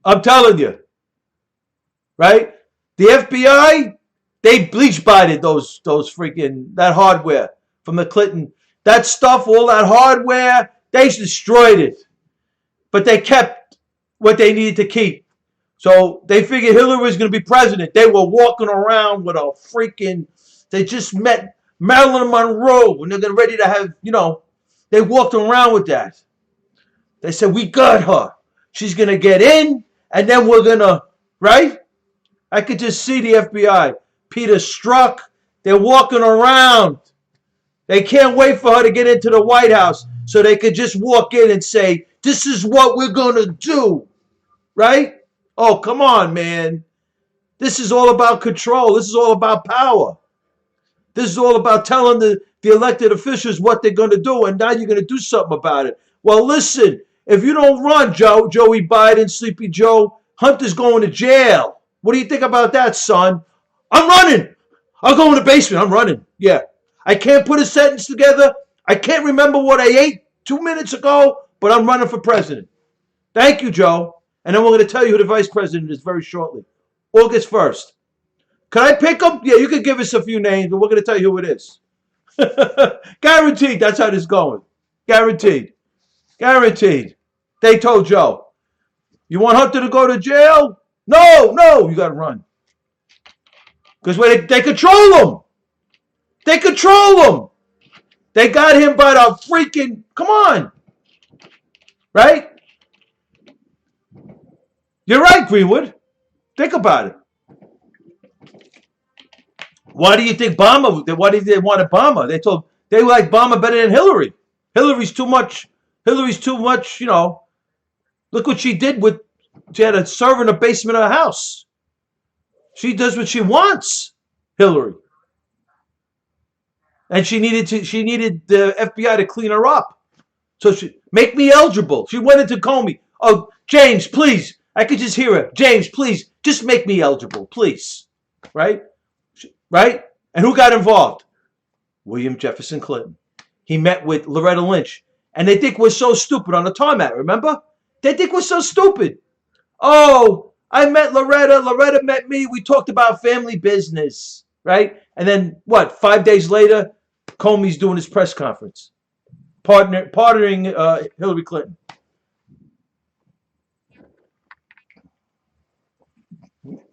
I'm telling you. Right? The FBI, they bleach bided those freaking, that hardware from the Clinton. That stuff, all that hardware, they destroyed it. But they kept what they needed to keep. So they figured Hillary was going to be president. They were walking around with a freaking, they just met Marilyn Monroe and they're getting ready to have, they walked around with that. They said, we got her. She's going to get in and then we're going to, right? I could just see the FBI. Peter Strzok, they're walking around. They can't wait for her to get into the White House so they could just walk in and say, this is what we're going to do. Right? Oh, come on, man. This is all about control. This is all about power. This is all about telling the elected officials what they're going to do, and now you're going to do something about it. Well, listen, if you don't run, Joey Biden, Sleepy Joe, Hunter's going to jail. What do you think about that, son? I'm running. I'll go in the basement. I'm running. Yeah. I can't put a sentence together. I can't remember what I ate 2 minutes ago, but I'm running for president. Thank you, Joe. And then we're going to tell you who the vice president is very shortly. August 1st. Can I pick them? Yeah, you can give us a few names, but we're going to tell you who it is. Guaranteed. That's how this is going. Guaranteed. Guaranteed. They told Joe, you want Hunter to go to jail? No, you got to run. Because they control him. They control him. They got him by the freaking, come on. Right? You're right, Greenwood. Think about it. Why do you think why did they want Obama? They like Obama better than Hillary. Hillary's too much, look what she did she had a server in the basement of her house. She does what she wants, Hillary. And she needed the FBI to clean her up. So make me eligible. She went into Comey. Oh, James, please. I could just hear her. James, please, just make me eligible, please. Right? Right? And who got involved? William Jefferson Clinton. He met with Loretta Lynch. And they think we're so stupid on the tarmac, remember? They think we're so stupid. Oh, I met Loretta. Loretta met me. We talked about family business. Right? And then, 5 days later, Comey's doing his press conference. Partnering Hillary Clinton.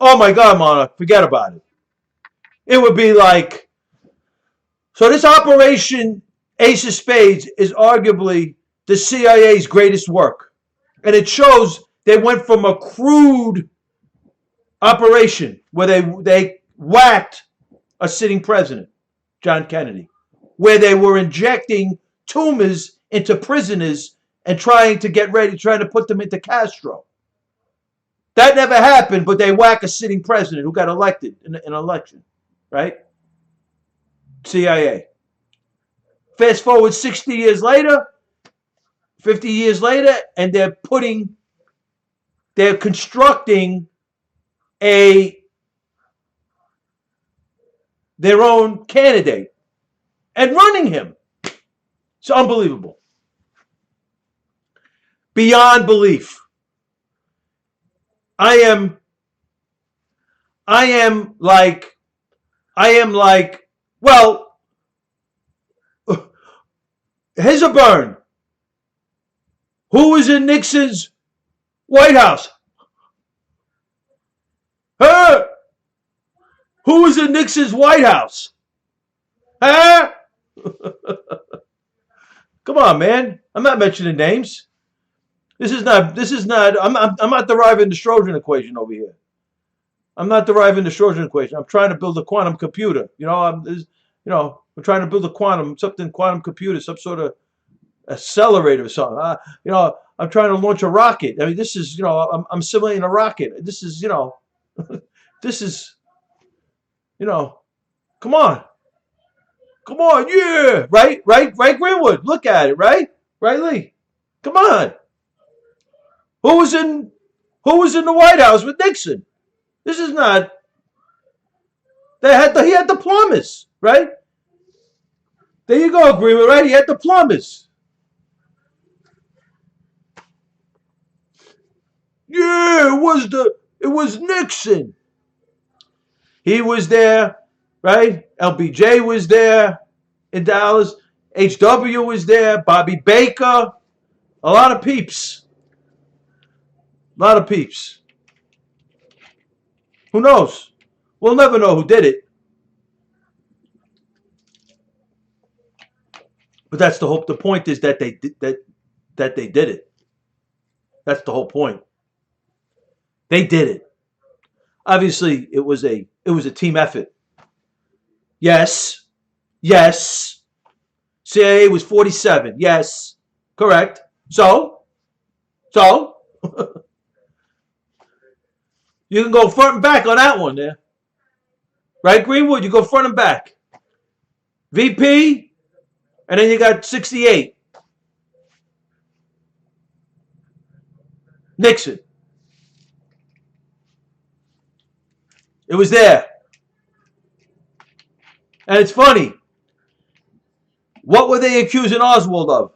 Oh my God, Mona, forget about it. It would be like, so this Operation Ace of Spades is arguably the CIA's greatest work. And it shows they went from a crude operation where they whacked a sitting president, John Kennedy, where they were injecting tumors into prisoners and trying to put them into Castro. That never happened, but they whack a sitting president who got elected in an election, right? CIA. Fast forward 60 years later, 50 years later, and they're constructing their own candidate and running him. It's unbelievable. Beyond belief. I am like, well, here's a burn. Who was in Nixon's White House? Huh? Who was in Nixon's White House? Huh? Come on, man. I'm not mentioning names. This is not, I'm not deriving the Trojan equation over here. I'm not deriving the Trojan equation. I'm trying to build a quantum computer. We're trying to build a quantum computer, some sort of accelerator or something. I'm trying to launch a rocket. I mean, this is, I'm simulating a rocket. This is, this is, come on. Come on, yeah. Right, Greenwood. Look at it, right? Right, Lee? Come on. Who was in the White House with Nixon? This is not. He had the plumbers, right? There you go, Greenwood, right? He had the plumbers. Yeah, it was Nixon. He was there, right? LBJ was there in Dallas. HW was there. Bobby Baker. A lot of peeps. Who knows? We'll never know who did it. But that's the hope. The point is that they did it. That's the whole point. They did it. Obviously, it was a team effort. Yes. CIA was 47. Yes. Correct. So you can go front and back on that one there. Right, Greenwood? You go front and back. VP, and then you got 68. Nixon. It was there. And it's funny. What were they accusing Oswald of?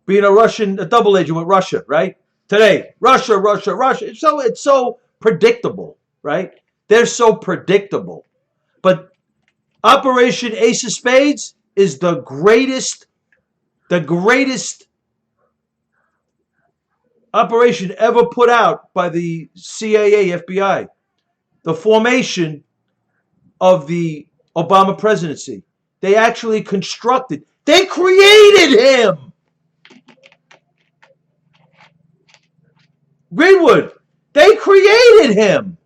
Being a double agent with Russia, right? Today, Russia. It's so predictable, right? They're so predictable. But Operation Ace of Spades is the greatest operation ever put out by the CIA, FBI. The formation of the Obama presidency. They actually constructed. They created him. Greenwood. They created him.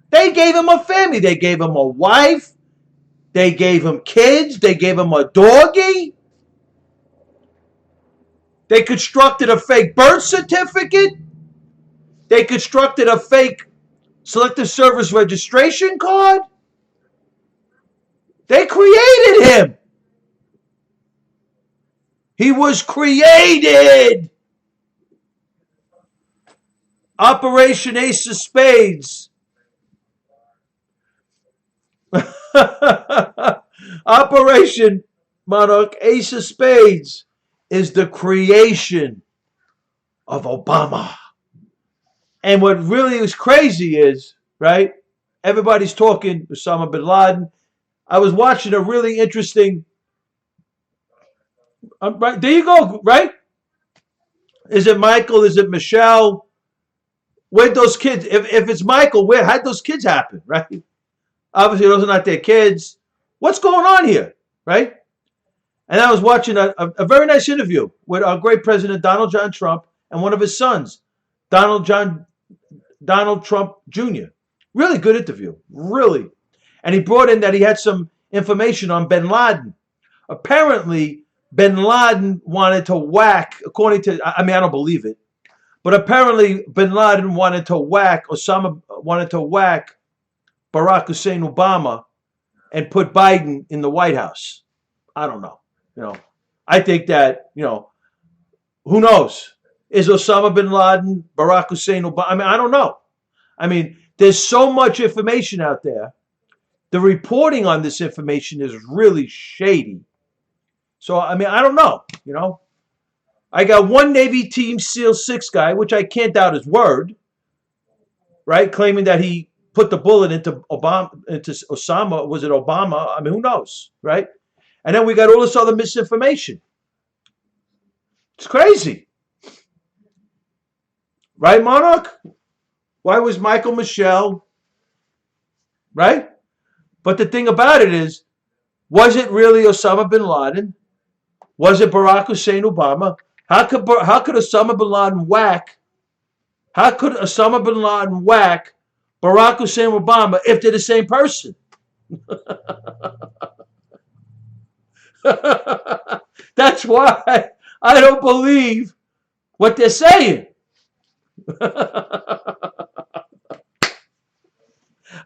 They gave him a family. They gave him a wife. They gave him kids. They gave him a doggy. They constructed a fake birth certificate. They constructed a fake Selective Service registration card. They created him. He was created. Operation Ace of Spades. Operation Monarch Ace of Spades is the creation of Obama. And what really is crazy is, right, everybody's talking Osama bin Laden. I was watching a really interesting, right, there you go, right? Is it Michael? Is it Michelle? Where'd those kids, if it's Michael, how'd those kids happen, right? Obviously, those are not their kids. What's going on here, right? And I was watching a very nice interview with our great president, Donald John Trump, and one of his sons, Donald Trump Jr. Really good interview, really. And he brought in that he had some information on bin Laden. Apparently, bin Laden wanted to whack, according to, I don't believe it, but apparently bin Laden wanted to whack Barack Hussein Obama and put Biden in the White House. I don't know. I think that, Who knows? Is Osama bin Laden, Barack Hussein Obama? I mean, I don't know. I mean, there's so much information out there. The reporting on this information is really shady. So, I mean, I don't know, you know. I got one Navy Team SEAL 6 guy, which I can't doubt his word, right? Claiming that he put the bullet into Osama. Was it Obama? I mean, who knows, right? And then we got all this other misinformation. It's crazy. Right, Monarch? Why was Michael Michelle, right? But the thing about it is, was it really Osama bin Laden? Was it Barack Hussein Obama? How could Osama bin Laden whack? How could Osama bin Laden whack Barack Hussein Obama if they're the same person? That's why I don't believe what they're saying.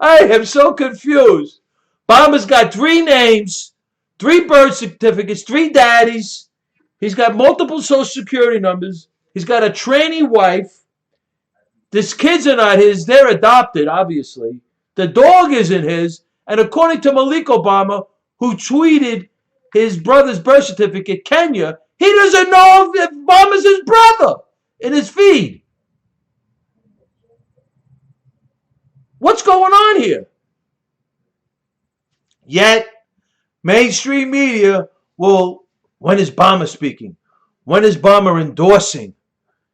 I am so confused. Obama's got 3 names, 3 birth certificates, 3 daddies. He's got multiple social security numbers. He's got a tranny wife. His kids are not his. They're adopted, obviously. The dog isn't his. And according to Malik Obama, who tweeted his brother's birth certificate, Kenya, he doesn't know if Obama's his brother in his feed. What's going on here? Yet, mainstream media will, when is Obama speaking? When is Obama endorsing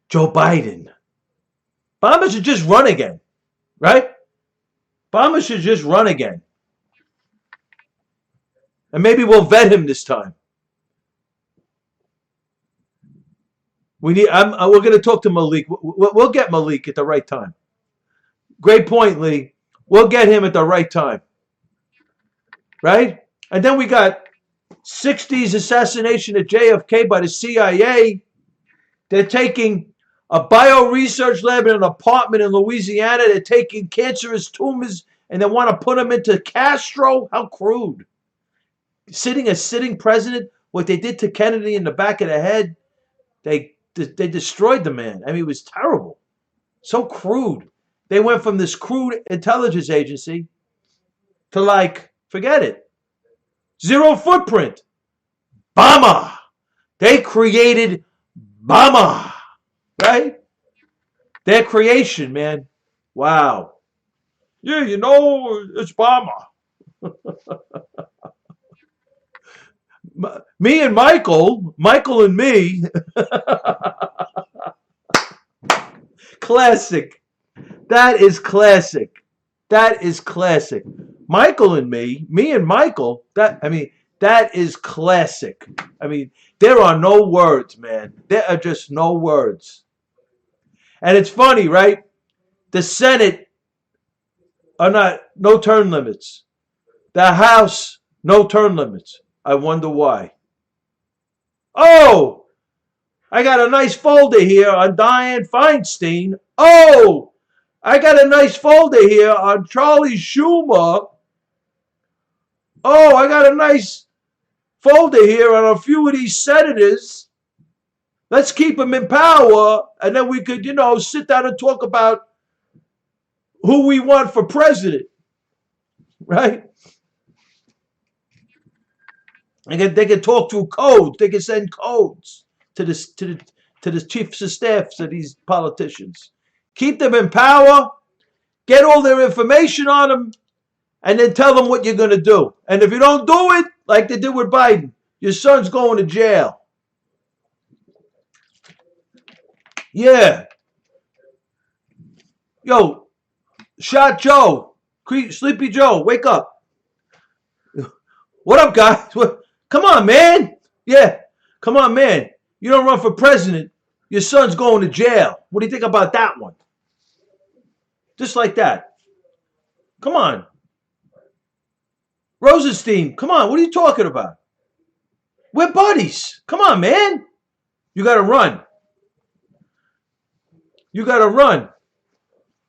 Joe Biden? Obama should just run again, right? Obama should just run again. And maybe we'll vet him this time. We're going to talk to Malik. We'll get Malik at the right time. Great point, Lee. We'll get him at the right time. Right? And then we got 60s assassination of JFK by the CIA. They're taking a bio-research lab in an apartment in Louisiana. They're taking cancerous tumors and they want to put them into Castro. How crude. A sitting president, what they did to Kennedy in the back of the head, they destroyed the man. I mean, it was terrible. So crude. They went from this crude intelligence agency to like, forget it. Zero footprint. Bama. They created Bama. Right? Their creation, man. Wow. Yeah, you know, it's Bama. Me and Michael and me. Classic. That is classic. That is classic. Michael and me and Michael, that is classic. I mean, there are no words, man. There are just no words. And it's funny, right? The Senate are no term limits. The House, no term limits. I wonder why. Oh, I got a nice folder here on Dianne Feinstein. Oh, I got a nice folder here on Charlie Schumer. Oh, I got a nice folder here on a few of these senators. Let's keep them in power, and then we could, sit down and talk about who we want for president, right? They can talk through codes. They can send codes to the chiefs of staffs of these politicians. Keep them in power, get all their information on them, and then tell them what you're going to do. And if you don't do it, like they did with Biden, your son's going to jail. Yeah. Yo, Shot Joe, Sleepy Joe, wake up. What up, guys? Come on, man. Yeah, come on, man. You don't run for president, your son's going to jail. What do you think about that one? Just like that. Come on. Rosenstein, come on. What are you talking about? We're buddies. Come on, man. You got to run. You got to run.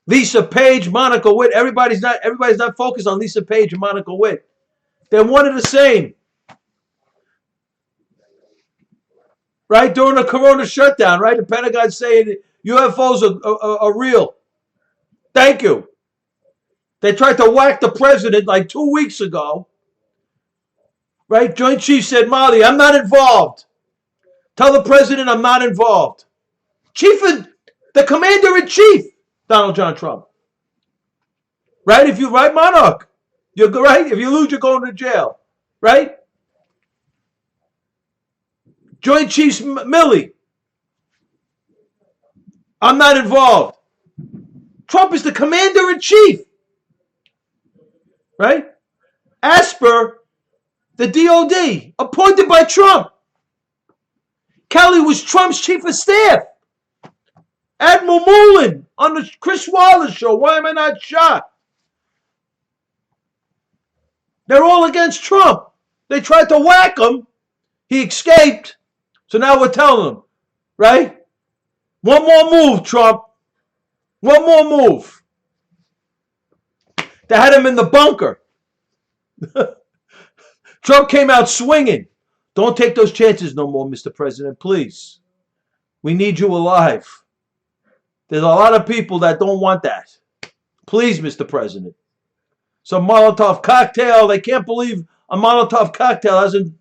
Lisa Page, Monica Witt. Everybody's not focused on Lisa Page and Monica Witt. They're one and the same. right? During the Corona shutdown, right? The Pentagon saying UFOs are real. Thank you. They tried to whack the president like 2 weeks ago, right? Joint Chiefs said, Molly, I'm not involved. Tell the president I'm not involved. The commander-in-chief, Donald John Trump. Right? If you right, Monarch, you're right. If you lose, you're going to jail. Right? Joint Chiefs Milley. I'm not involved. Trump is the commander-in-chief. Right? Asper, the DOD, appointed by Trump. Kelly was Trump's chief of staff. Admiral Mullen on the Chris Wallace show. Why am I not shocked? They're all against Trump. They tried to whack him. He escaped. So now we're telling him, right? One more move, Trump. One more move. They had him in the bunker. Trump came out swinging. Don't take those chances no more, Mr. President, please. We need you alive. There's a lot of people that don't want that. Please, Mr. President. Some Molotov cocktail. They can't believe a Molotov cocktail hasn't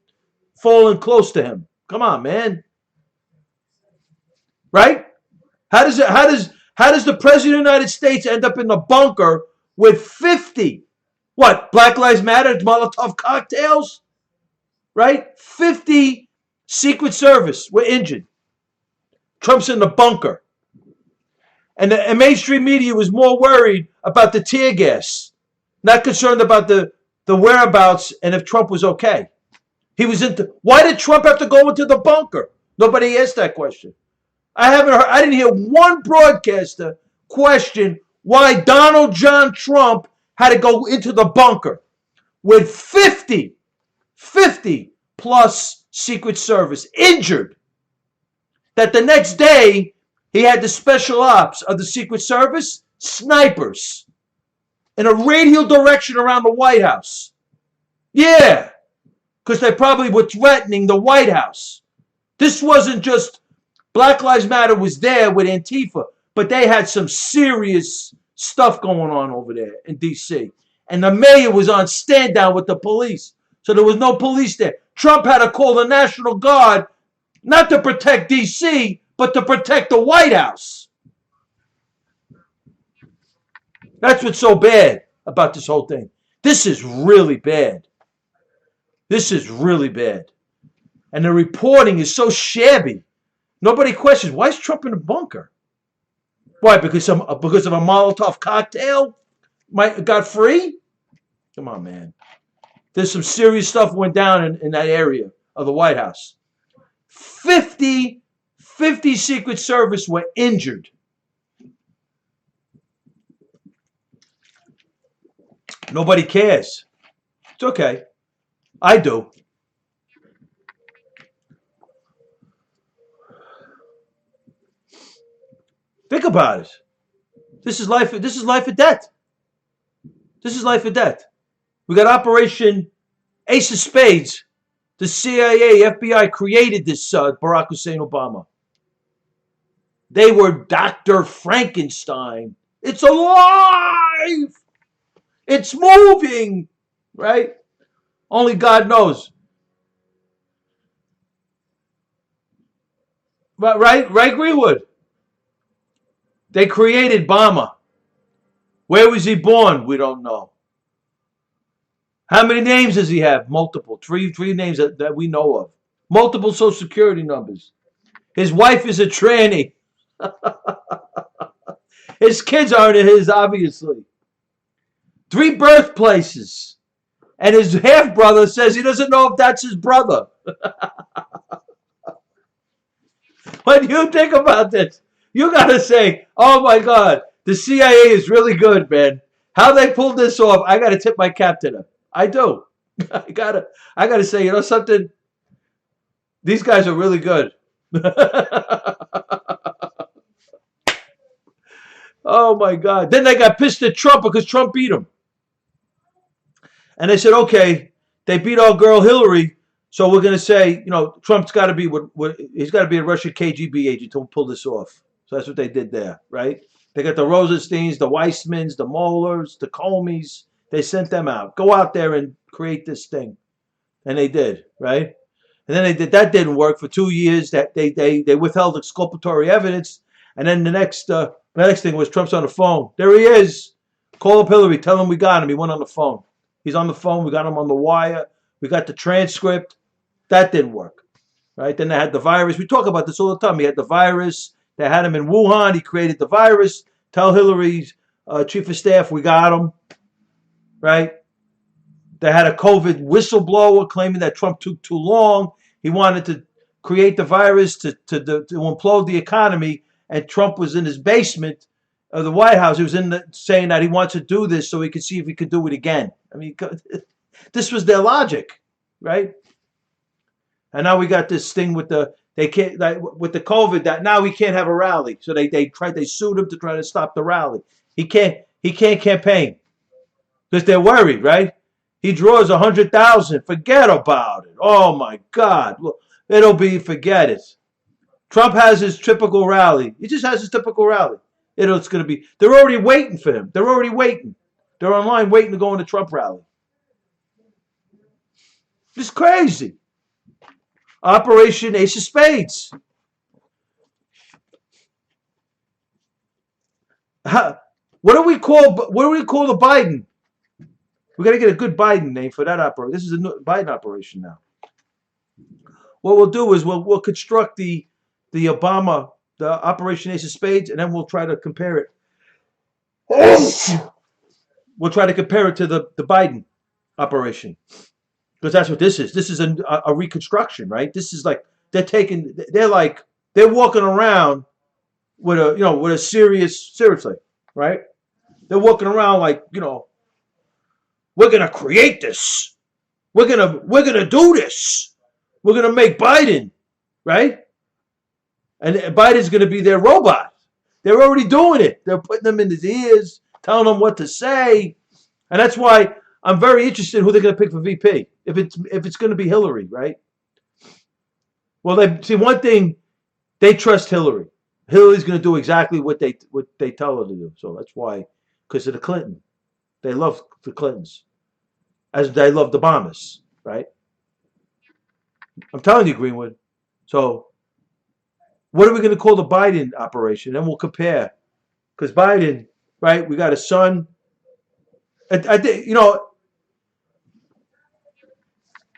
fallen close to him. Come on, man. Right? How does the President of the United States end up in the bunker with 50? What? Black Lives Matter, Molotov cocktails? Right? 50 Secret Service were injured. Trump's in the bunker. And the mainstream media was more worried about the tear gas, not concerned about the whereabouts and if Trump was okay. Why did Trump have to go into the bunker? Nobody asked that question. I didn't hear one broadcaster question why Donald John Trump had to go into the bunker with 50 plus Secret Service injured. That the next day he had the special ops of the Secret Service, snipers, in a radial direction around the White House. Yeah, because they probably were threatening the White House. This wasn't just Black Lives Matter was there with Antifa, but they had some serious stuff going on over there in D.C. And the mayor was on stand down with the police. So there was no police there. Trump had to call the National Guard not to protect D.C., but to protect the White House. That's what's so bad about this whole thing. This is really bad. This is really bad. And the reporting is so shabby. Nobody questions, why is Trump in a bunker? Why, because of a Molotov cocktail got free? Come on, man. There's some serious stuff went down in that area of the White House. 50 Secret Service were injured. Nobody cares. It's okay. I do. Think about it. This is life. This is life or death. This is life or death. We got Operation Ace of Spades. The CIA, FBI created this Barack Hussein Obama. They were Dr. Frankenstein. It's alive. It's moving. Right? Only God knows. Right, Greenwood? They created Obama. Where was he born? We don't know. How many names does he have? Multiple. Three names that we know of. Multiple Social Security numbers. His wife is a tranny. His kids aren't his, obviously. 3 birthplaces. And his half-brother says he doesn't know if that's his brother. When you think about this, you got to say, oh my God, the CIA is really good, man. How they pulled this off, I got to tip my cap to them. I do. I gotta say, you know something? These guys are really good. Oh my God. Then they got pissed at Trump because Trump beat them. And they said, okay, they beat our girl Hillary, So we're gonna say, Trump's got to be he's got to be a Russian KGB agent to pull this off. So that's what they did there, right? They got the Rosensteins, the Weissmans, the Muellers, the Comeys. They sent them out. Go out there and create this thing, and they did, right? And then they did. That didn't work for 2 years. That they withheld exculpatory evidence, and then the next thing was Trump's on the phone. There he is. Call up Hillary. Tell him we got him. He went on the phone. He's on the phone. We got him on the wire. We got the transcript. That didn't work, right? Then they had the virus. We talk about this all the time. He had the virus. They had him in Wuhan. He created the virus. Tell Hillary's chief of staff we got him, right? They had a COVID whistleblower claiming that Trump took too long. He wanted to create the virus to implode the economy, and Trump was in his basement of the White House. He was saying that he wants to do this so he could see if he could do it again. I mean, this was their logic, right? And now we got this thing with the COVID that now he can't have a rally. So they sued him to try to stop the rally. He can't campaign because they're worried, right? He draws 100,000. Forget about it. Oh my God, look, forget it. Trump has his typical rally. He just has his typical rally. It's going to be. They're already waiting for him. They're already waiting. They're online waiting to go in the Trump rally. It's crazy. Operation Ace of Spades. What do we call the Biden? We got to get a good Biden name for that operation. This is a Biden operation now. What we'll do is we'll construct the Obama, the Operation Ace of Spades, and then we'll try to compare it. We'll try to compare it to the Biden operation. Because that's what this is. This is a reconstruction, right? This is like they're walking around with a seriously, right? They're walking around like, we're gonna create this. We're gonna do this. We're gonna make Biden, right? And Biden's gonna be their robot. They're already doing it. They're putting them in his ears, telling him what to say, and that's why I'm very interested in who they're going to pick for VP. If it's going to be Hillary, right? Well, one thing, they trust Hillary. Hillary's going to do exactly what they tell her to do. So that's why, because of the Clinton, they love the Clintons, as they love the Obamas, right? I'm telling you, Greenwood. So, what are we going to call the Biden operation? Then we'll compare, because Biden, right? We got a son. I think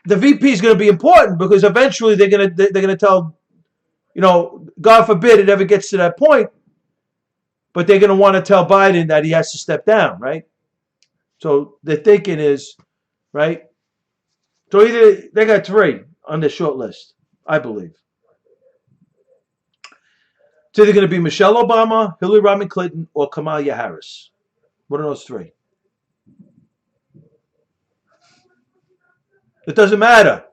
the VP is going to be important because eventually they're going to tell, God forbid it ever gets to that point, but they're going to want to tell Biden that he has to step down, right? So their thinking is, right? So either they got 3 on their short list, I believe. It's either going to be Michelle Obama, Hillary Rodham Clinton, or Kamala Harris. One of those 3. It doesn't matter.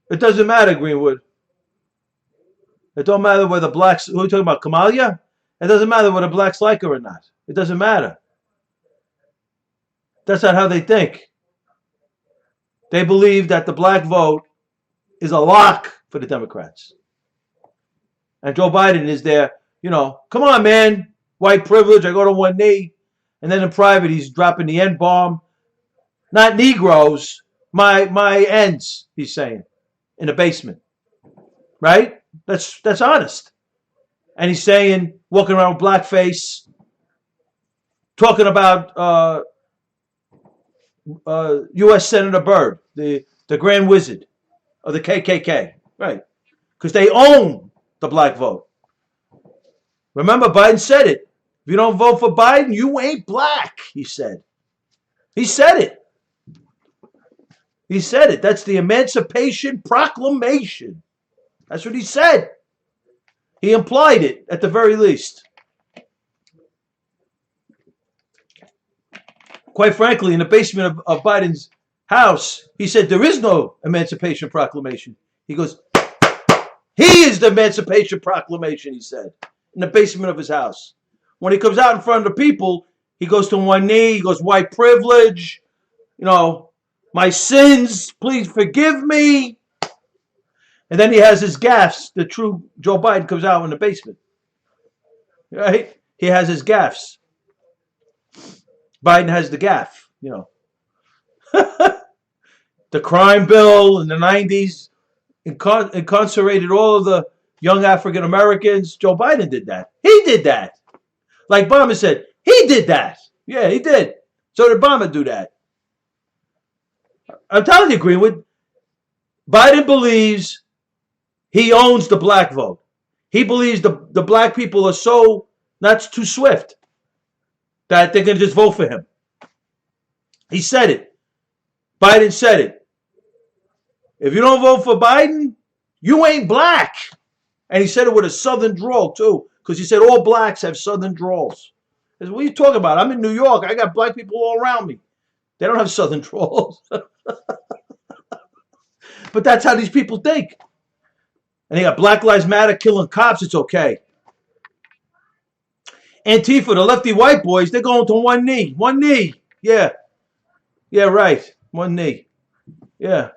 It doesn't matter, Greenwood. It don't matter whether blacks, who are you talking about, Kamala? It doesn't matter whether blacks like her or not. It doesn't matter. That's not how they think. They believe that the black vote is a lock for the Democrats. And Joe Biden is there, come on, man, white privilege, I go to one knee. And then in private, he's dropping the N-bomb. Not Negroes. My ends, he's saying, in the basement, right? That's honest. And he's saying, walking around with blackface, talking about U.S. Senator Byrd, the Grand Wizard of the KKK, right? Because they own the black vote. Remember, Biden said it. If you don't vote for Biden, you ain't black, he said. He said it. He said it. That's the Emancipation Proclamation. That's what he said. He implied it at the very least. Quite frankly, in the basement of Biden's house, he said there is no Emancipation Proclamation. He goes, he is the Emancipation Proclamation, he said, in the basement of his house. When he comes out in front of the people, he goes to one knee, he goes, white privilege, my sins, please forgive me. And then he has his gaffes. The true Joe Biden comes out in the basement. Right? He has his gaffes. Biden has the gaff, you know. The crime bill in the 90s incarcerated all of the young African Americans. Joe Biden did that. He did that. Like Obama said, he did that. Yeah, he did. So did Obama do that. I'm telling you, Greenwood, Biden believes he owns the black vote. He believes the black people are so not too swift that they're going to just vote for him. He said it. Biden said it. If you don't vote for Biden, you ain't black. And he said it with a southern drawl, too, because he said all blacks have southern drawls. I said, what are you talking about? I'm in New York. I got black people all around me. They don't have southern drawls. But that's how these people think. And they got Black Lives Matter killing cops. It's okay. Antifa, the lefty white boys, they're going to one knee. One knee. Yeah. Yeah, right. One knee. Yeah.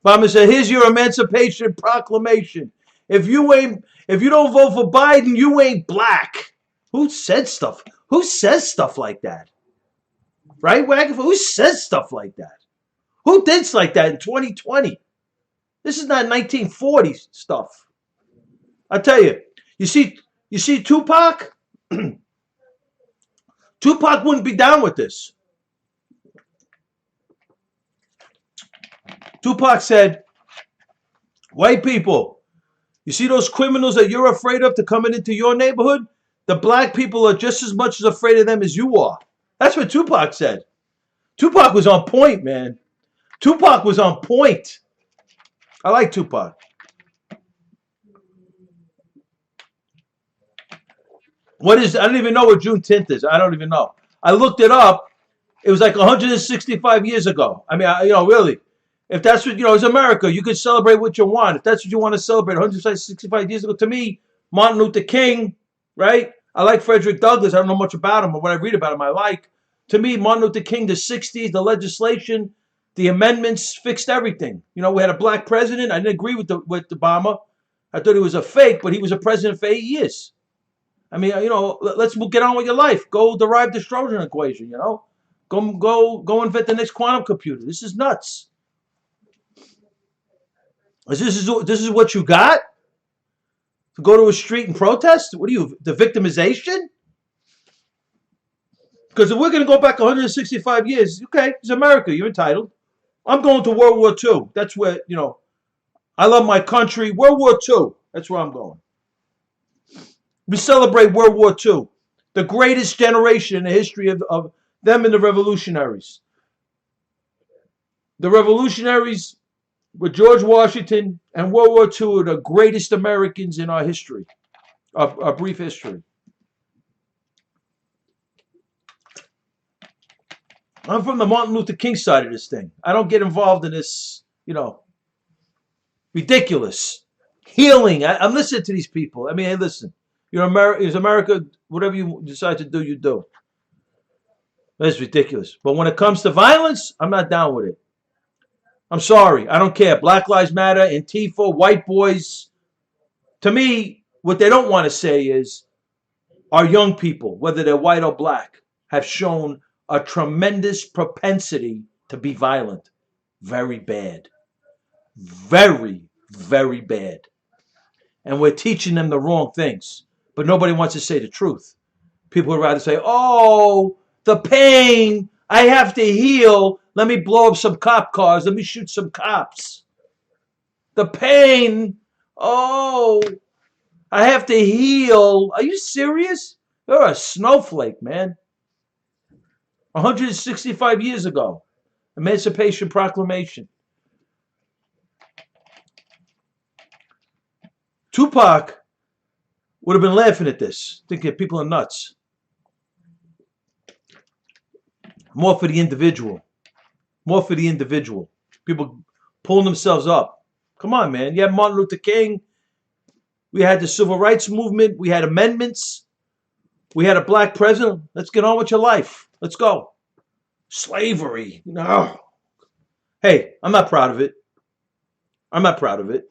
Obama said, here's your Emancipation Proclamation. If you don't vote for Biden, you ain't black. Who said stuff? Who says stuff like that? Right? Who says stuff like that? Who did like that in 2020? This is not 1940s stuff. I tell you, you see Tupac? Tupac wouldn't be down with this. Tupac said, white people, you see those criminals that you're afraid of to coming into your neighborhood? The black people are just as much as afraid of them as you are. That's what Tupac said. Tupac was on point, man. Tupac was on point. I like Tupac. I don't even know what Juneteenth is. I don't even know. I looked it up. It was like 165 years ago. I mean, really. If that's what, it's America. You can celebrate what you want. If that's what you want to celebrate 165 years ago. To me, Martin Luther King, right? I like Frederick Douglass. I don't know much about him, but what I read about him, I like. To me, Martin Luther King, the 60s, the legislation, the amendments fixed everything. We had a black president. I didn't agree with Obama. I thought he was a fake, but he was a president for 8 years. I mean, let's get on with your life. Go derive the Schrodinger equation, Go invent the next quantum computer. This is nuts. This is what you got? To go to a street and protest? What are you, the victimization? Because if we're going to go back 165 years, okay, it's America. You're entitled. I'm going to World War II. That's where, I love my country. World War II. That's where I'm going. We celebrate World War II. The greatest generation in the history of them and the revolutionaries. The revolutionaries with George Washington and World War II are the greatest Americans in our history, our brief history. I'm from the Martin Luther King side of this thing. I don't get involved in this, ridiculous healing. I'm listening to these people. I mean, hey, listen. Is America, whatever you decide to do, you do. That's ridiculous. But when it comes to violence, I'm not down with it. I'm sorry. I don't care. Black Lives Matter, Antifa, white boys. To me, what they don't want to say is our young people, whether they're white or black, have shown a tremendous propensity to be violent. Very bad. Very, very bad. And we're teaching them the wrong things. But nobody wants to say the truth. People would rather say, oh, the pain, I have to heal. Let me blow up some cop cars. Let me shoot some cops. The pain, oh, I have to heal. Are you serious? You're a snowflake, man. 165 years ago, Emancipation Proclamation. Tupac would have been laughing at this, thinking people are nuts. More for the individual. More for the individual. People pulling themselves up. Come on, man. You had Martin Luther King. We had the Civil Rights Movement. We had amendments. We had a black president. Let's get on with your life. Let's go. Slavery. No. Hey, I'm not proud of it. I'm not proud of it.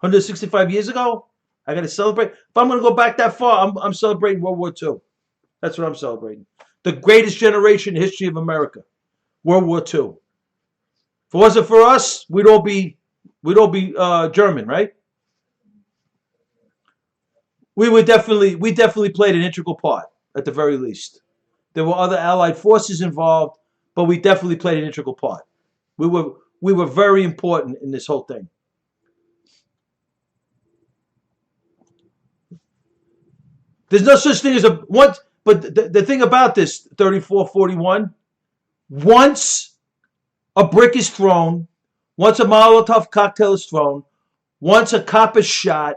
165 years ago? I got to celebrate. If I'm going to go back that far, I'm celebrating World War II. That's what I'm celebrating. The greatest generation in the history of America. World War II. If it wasn't for us, we'd all be German, right? We definitely played an integral part, at the very least. There were other Allied forces involved, but we definitely played an integral part. We were very important in this whole thing. There's no such thing as a once, but the thing about this 3441, once a brick is thrown, once a Molotov cocktail is thrown, once a cop is shot,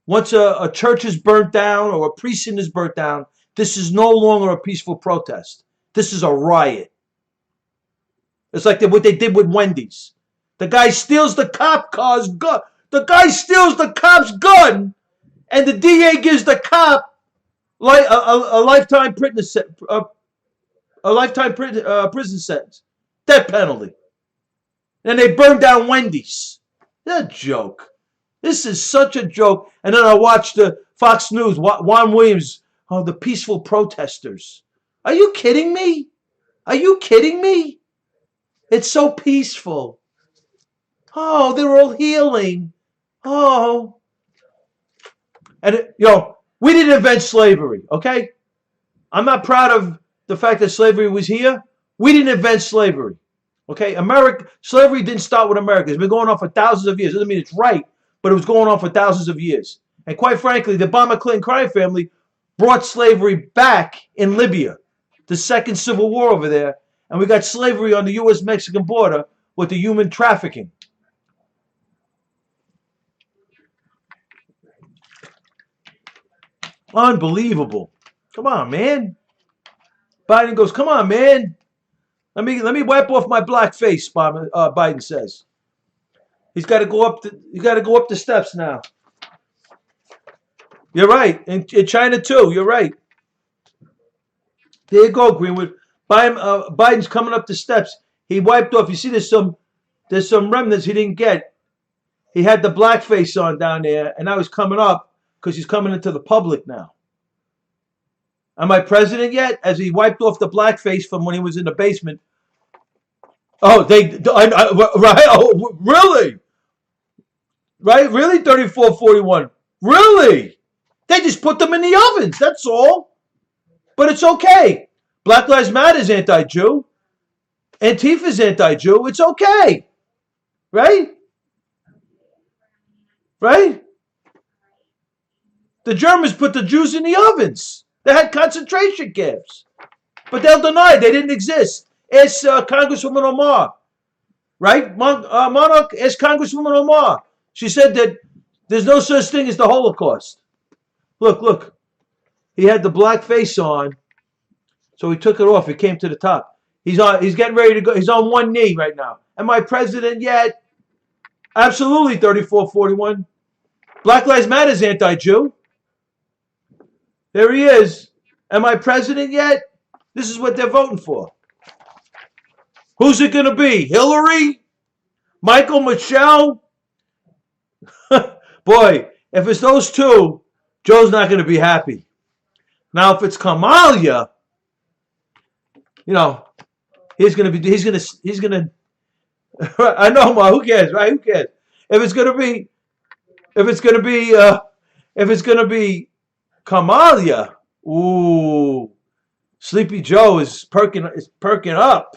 once a church is burnt down or a precinct is burnt down, this is no longer a peaceful protest. This is a riot. It's like what they did with Wendy's. The guy steals the cop car's gun. The guy steals the cop's gun, and the DA gives the cop like a lifetime prison sentence, death penalty. And they burned down Wendy's. That joke. This is such a joke. And then I watched the Fox News, Juan Williams, the peaceful protesters. Are you kidding me? Are you kidding me? It's so peaceful. Oh, they're all healing. Oh. And, we didn't invent slavery, okay? I'm not proud of the fact that slavery was here. We didn't invent slavery, okay? Slavery didn't start with America. It's been going on for thousands of years. Doesn't mean it's right, but it was going on for thousands of years. And quite frankly, the Obama-Clinton crime family brought slavery back in Libya, the second civil war over there. And we got slavery on the U.S.-Mexican border with the human trafficking. Unbelievable. Come on, man. Biden goes, come on, man. Let me wipe off my black face, Biden says. He's got to go up the steps now. You're right. In China too. You're right. There you go, Greenwood. Biden's coming up the steps. He wiped off. You see, there's some remnants he didn't get. He had the blackface on down there, and now he's coming up because he's coming into the public now. Am I president yet? As he wiped off the blackface from when he was in the basement. Oh, right? Oh, really? Right? Really? 3441. Really? They just put them in the ovens. That's all. But it's okay. Black Lives Matter is anti-Jew. Antifa is anti-Jew. It's okay. Right? Right? The Germans put the Jews in the ovens. They had concentration camps. But they'll deny they didn't exist. Ask Congresswoman Omar. Right? Monarch, ask Congresswoman Omar. She said that there's no such thing as the Holocaust. Look. He had the black face on. So he took it off. He came to the top. He's getting ready to go. He's on one knee right now. Am I president yet? Absolutely, 3441. Black Lives Matter is anti-Jew. There he is. Am I president yet? This is what they're voting for. Who's it going to be? Hillary? Michael? Michelle? Boy, if it's those two, Joe's not going to be happy. Now, if it's Kamala, he's going to, I know, Ma, who cares, right? Who cares? If it's going to be Kamala, ooh, Sleepy Joe is perking up.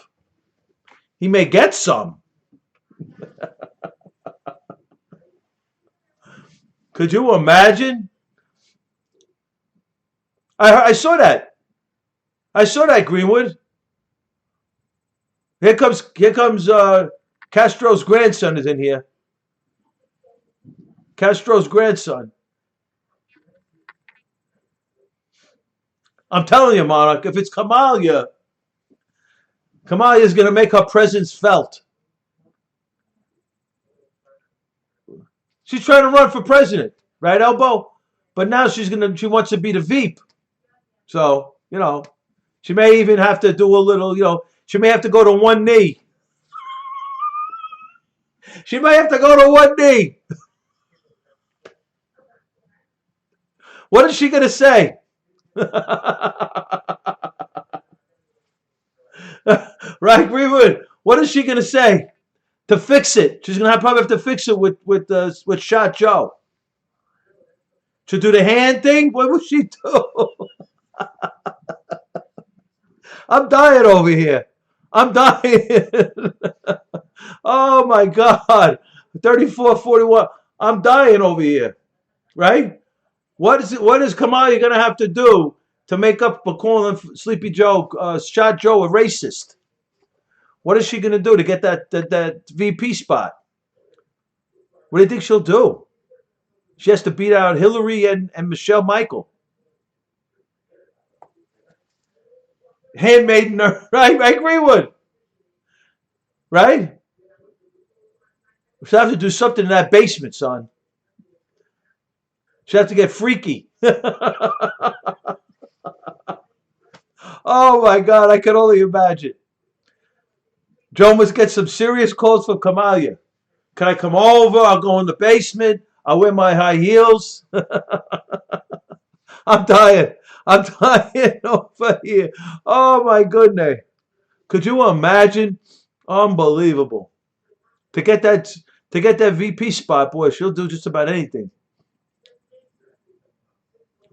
He may get some. Could you imagine? I saw that. Greenwood. Here comes Castro's grandson is in here. Castro's grandson. I'm telling you, Monarch, if it's Kamala is going to make her presence felt. She's trying to run for president, right, Elbow? But now she wants to be the Veep. So, she may even have to do a little, she may have to go to one knee. She may have to go to one knee. What is she gonna say? Right, Greenwood. What is she gonna say to fix it? She's gonna probably have to fix it with Shot Joe. To do the hand thing? What will she do? I'm dying over here. I'm dying. Oh my God. 34-41. I'm dying over here. Right? What is Kamala gonna have to do to make up for calling Sleepy Joe, Shot Joe, a racist? What is she gonna do to get that VP spot? What do you think she'll do? She has to beat out Hillary and Michelle Michael. Handmaiden, right, Greenwood? Right? She'll have to do something in that basement, son. She'll have to get freaky. Oh my God, I can only imagine. Joe must get some serious calls from Kamalia. Can I come over? I'll go in the basement. I'll wear my high heels. I'm dying. I'm dying over here. Oh my goodness. Could you imagine? Unbelievable. To get that VP spot, boy, she'll do just about anything.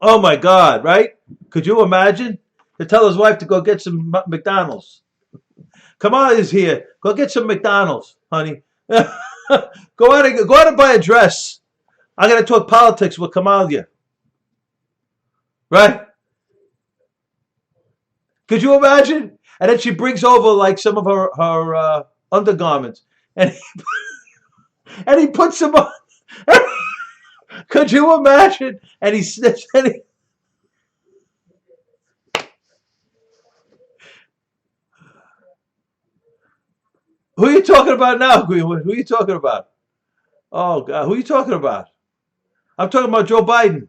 Oh my God, right? Could you imagine? To tell his wife to go get some McDonald's. Kamala is here. Go get some McDonald's, honey. Go out and buy a dress. I'm gonna talk politics with Kamala. Right? Could you imagine? And then she brings over like some of her undergarments, and he puts them on. Could you imagine? And he sniffs. Who are you talking about now, Greenwood? Who are you talking about? Oh God, who are you talking about? I'm talking about Joe Biden.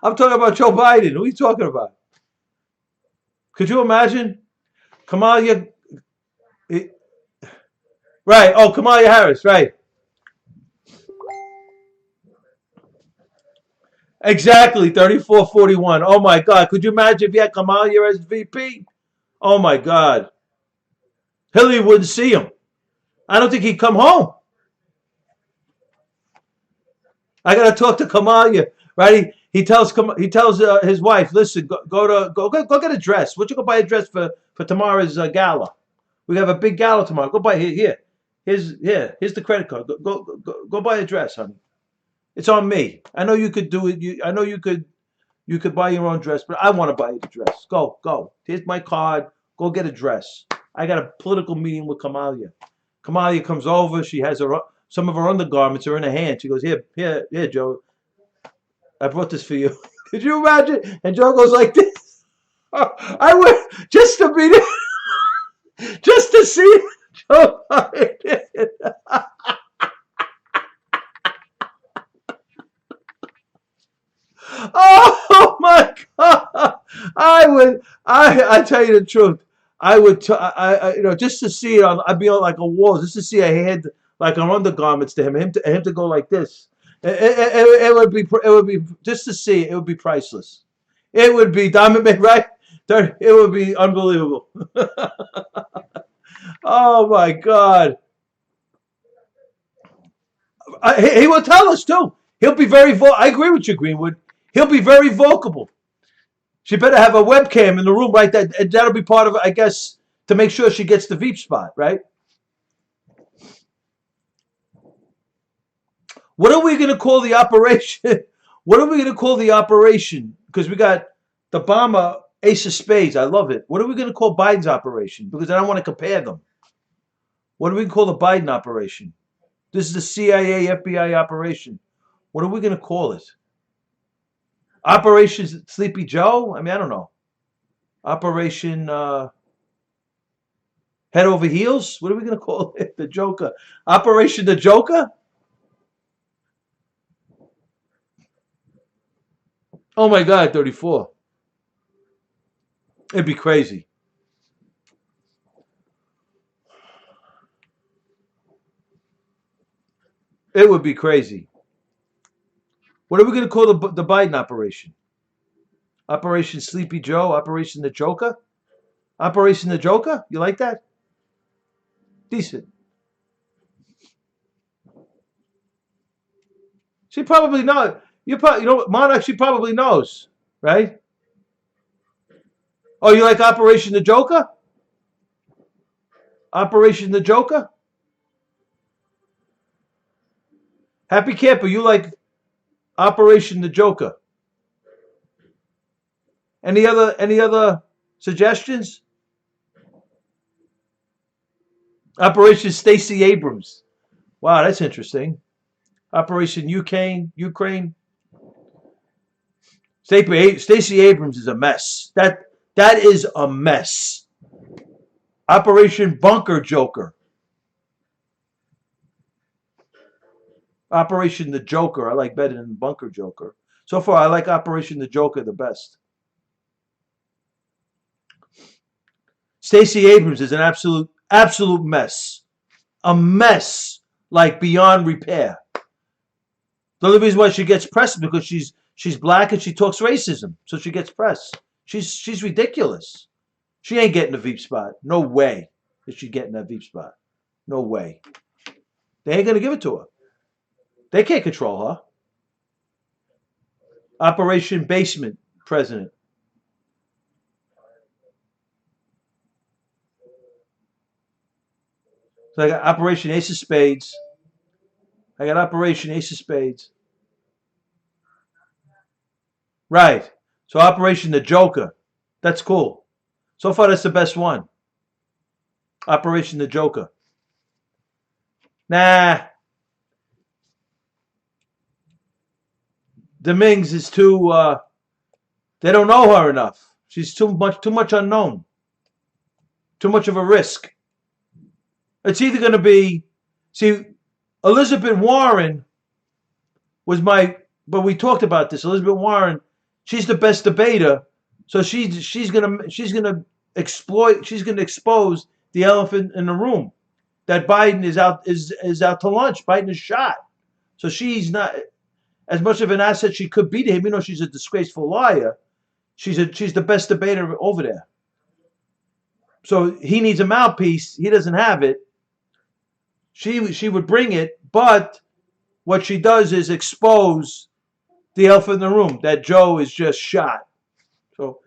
I'm talking about Joe Biden. Who are you talking about? Could you imagine? Kamala, right? Oh, Kamala Harris, right? Exactly, 34-41. Oh my God, could you imagine if you had Kamala as VP? Oh my God, Hillary wouldn't see him. I don't think he'd come home. I gotta talk to Kamala, right? He tells his wife, listen, go get a dress. Why don't you go buy a dress for tomorrow's gala? We have a big gala tomorrow. Go buy here. Here's the credit card. Go buy a dress, honey. It's on me. I know you could do it. I know you could buy your own dress, but I want to buy you the dress. Go. Here's my card. Go get a dress. I got a political meeting with Kamala. Kamala comes over. She has some of her undergarments are in her hand. She goes, here, Joe. I brought this for you. Could you imagine? And Joe goes like this. I went just to be there, just to see Joe Biden. Oh my God! I tell you the truth. I would, just to see it on. I'd be on like a wall, just to see a hand like on undergarments to him to go like this. It would be just to see it would be priceless. It would be Diamond, right? It would be unbelievable. Oh my God! He will tell us too. He'll be very. I agree with you, Greenwood. He'll be very vocable. She better have a webcam in the room, right? That'll be part of it, I guess, to make sure she gets the Veep spot, right? What are we going to call the operation? What are we going to call the operation? Because we got the Obama Ace of Spades. I love it. What are we going to call Biden's operation? Because I don't want to compare them. What do we call the Biden operation? This is the CIA, FBI operation. What are we going to call it? Operation Sleepy Joe? I mean, I don't know. Operation Head Over Heels? What are we going to call it? The Joker. Operation the Joker? Oh my God, 34. It'd be crazy. It would be crazy. What are we going to call the Biden operation? Operation Sleepy Joe? Operation the Joker? Operation the Joker? You like that? Decent. She probably knows. You know, Monarch, she probably knows, right? Oh, you like Operation the Joker? Operation the Joker? Happy Camper, you like Operation the Joker? Any other suggestions? Operation Stacey Abrams. Wow, that's interesting. Operation Ukraine. Stacey Abrams is a mess. That is a mess. Operation Bunker Joker. Operation the Joker I like better than Bunker Joker. So far, I like Operation the Joker the best. Stacey Abrams is an absolute mess. A mess like beyond repair. The only reason why she gets press is because she's black and she talks racism, so she gets press. She's ridiculous. She ain't getting a Veep spot. No way is she getting that Veep spot. No way. They ain't gonna give it to her. They can't control her. Operation Basement President. So I got Operation Ace of Spades. I got Operation Ace of Spades. Right. So Operation the Joker. That's cool. So far, that's the best one. Operation the Joker. Nah. Dominguez is too. They don't know her enough. She's too much unknown. Too much of a risk. It's either going to be. See, Elizabeth Warren was my. But we talked about this. Elizabeth Warren, she's the best debater. So she's gonna exploit. She's gonna expose the elephant in the room. That Biden is out to lunch. Biden is shot. So she's not as much of an asset she could be to him. You know, she's a disgraceful liar. She's the best debater over there. So he needs a mouthpiece. He doesn't have it. She would bring it, but what she does is expose the elephant in the room that Joe is just shot. So,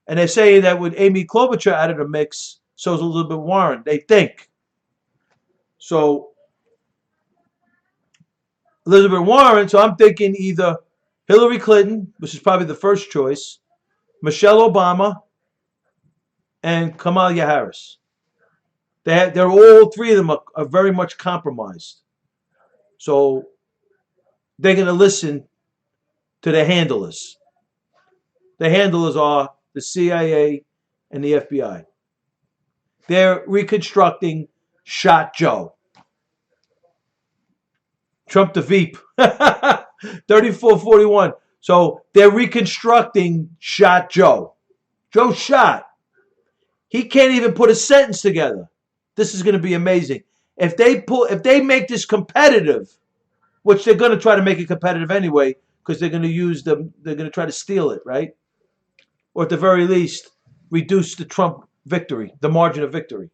and they're saying that with Amy Klobuchar out of the mix, so is Elizabeth Warren. They think. So Elizabeth Warren. So I'm thinking either Hillary Clinton, which is probably the first choice, Michelle Obama, and Kamala Harris. They're all three of them are very much compromised. So they're going to listen to the handlers. The handlers are the CIA and the FBI. They're reconstructing Shot Joe. Trump the Veep. 3441. So they're reconstructing Shot Joe. Joe shot. He can't even put a sentence together. This is going to be amazing. If they make this competitive, which they're going to try to make it competitive anyway, because they're going to try to steal it, right? Or at the very least, reduce the Trump victory, the margin of victory.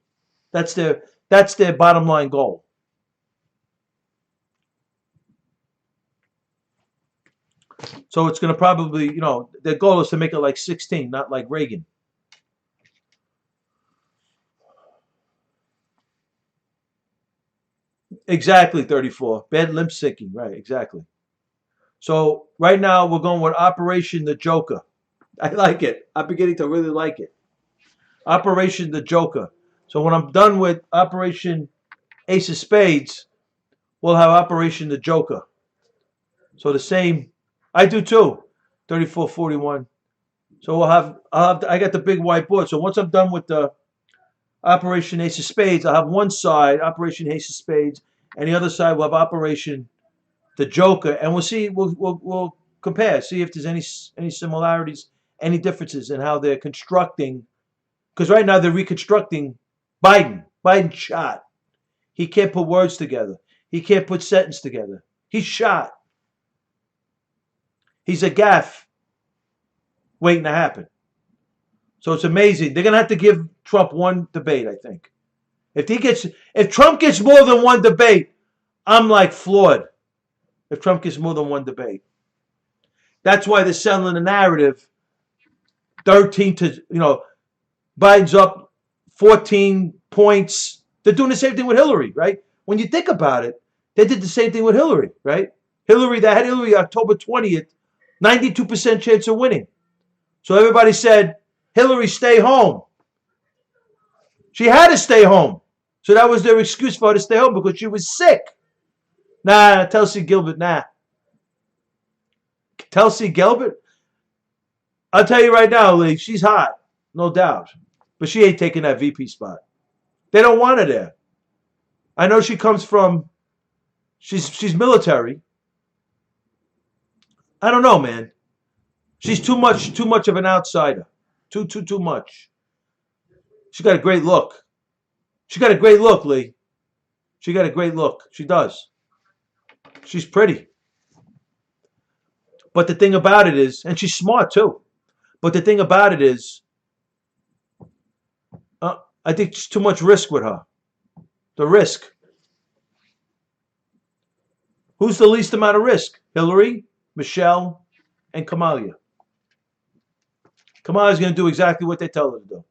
That's their bottom line goal. So it's going to probably, their goal is to make it like 16, not like Reagan. Exactly, 34. Bad limp syncing, right, exactly. So right now we're going with Operation the Joker. I like it. I'm beginning to really like it. Operation the Joker. So when I'm done with Operation Ace of Spades, we'll have Operation the Joker. So the same. I do too. 3441. So I got the big whiteboard. So once I'm done with the Operation Ace of Spades, I'll have one side, Operation Ace of Spades, and the other side will have Operation the Joker, and we'll see. We'll compare, see if there's any similarities, any differences in how they're constructing. Because right now they're reconstructing Biden. Biden shot. He can't put words together. He can't put sentences together. He's shot. He's a gaffe waiting to happen. So it's amazing. They're going to have to give Trump one debate, I think. If Trump gets more than one debate, I'm like floored. If Trump gets more than one debate. That's why they're selling the narrative 13 to, Biden's up 14 points. They're doing the same thing with Hillary, right? When you think about it, they did the same thing with Hillary, right? They had Hillary October 20th, 92% chance of winning. So everybody said, Hillary, stay home. She had to stay home. So that was their excuse for her to stay home because she was sick. Nah, Tulsi Gilbert, nah. Tulsi Gilbert? I'll tell you right now, Lee, she's hot, no doubt. But she ain't taking that VP spot. They don't want her there. I know she comes from, she's military. I don't know, man. She's too much of an outsider. Too much. She got a great look. She got a great look, Lee. She got a great look. She does. She's pretty. But the thing about it is, and she's smart too. But the thing about it is, I think it's too much risk with her. The risk. Who's the least amount of risk? Hillary, Michelle, and Kamala. Kamala's going to do exactly what they tell her to do.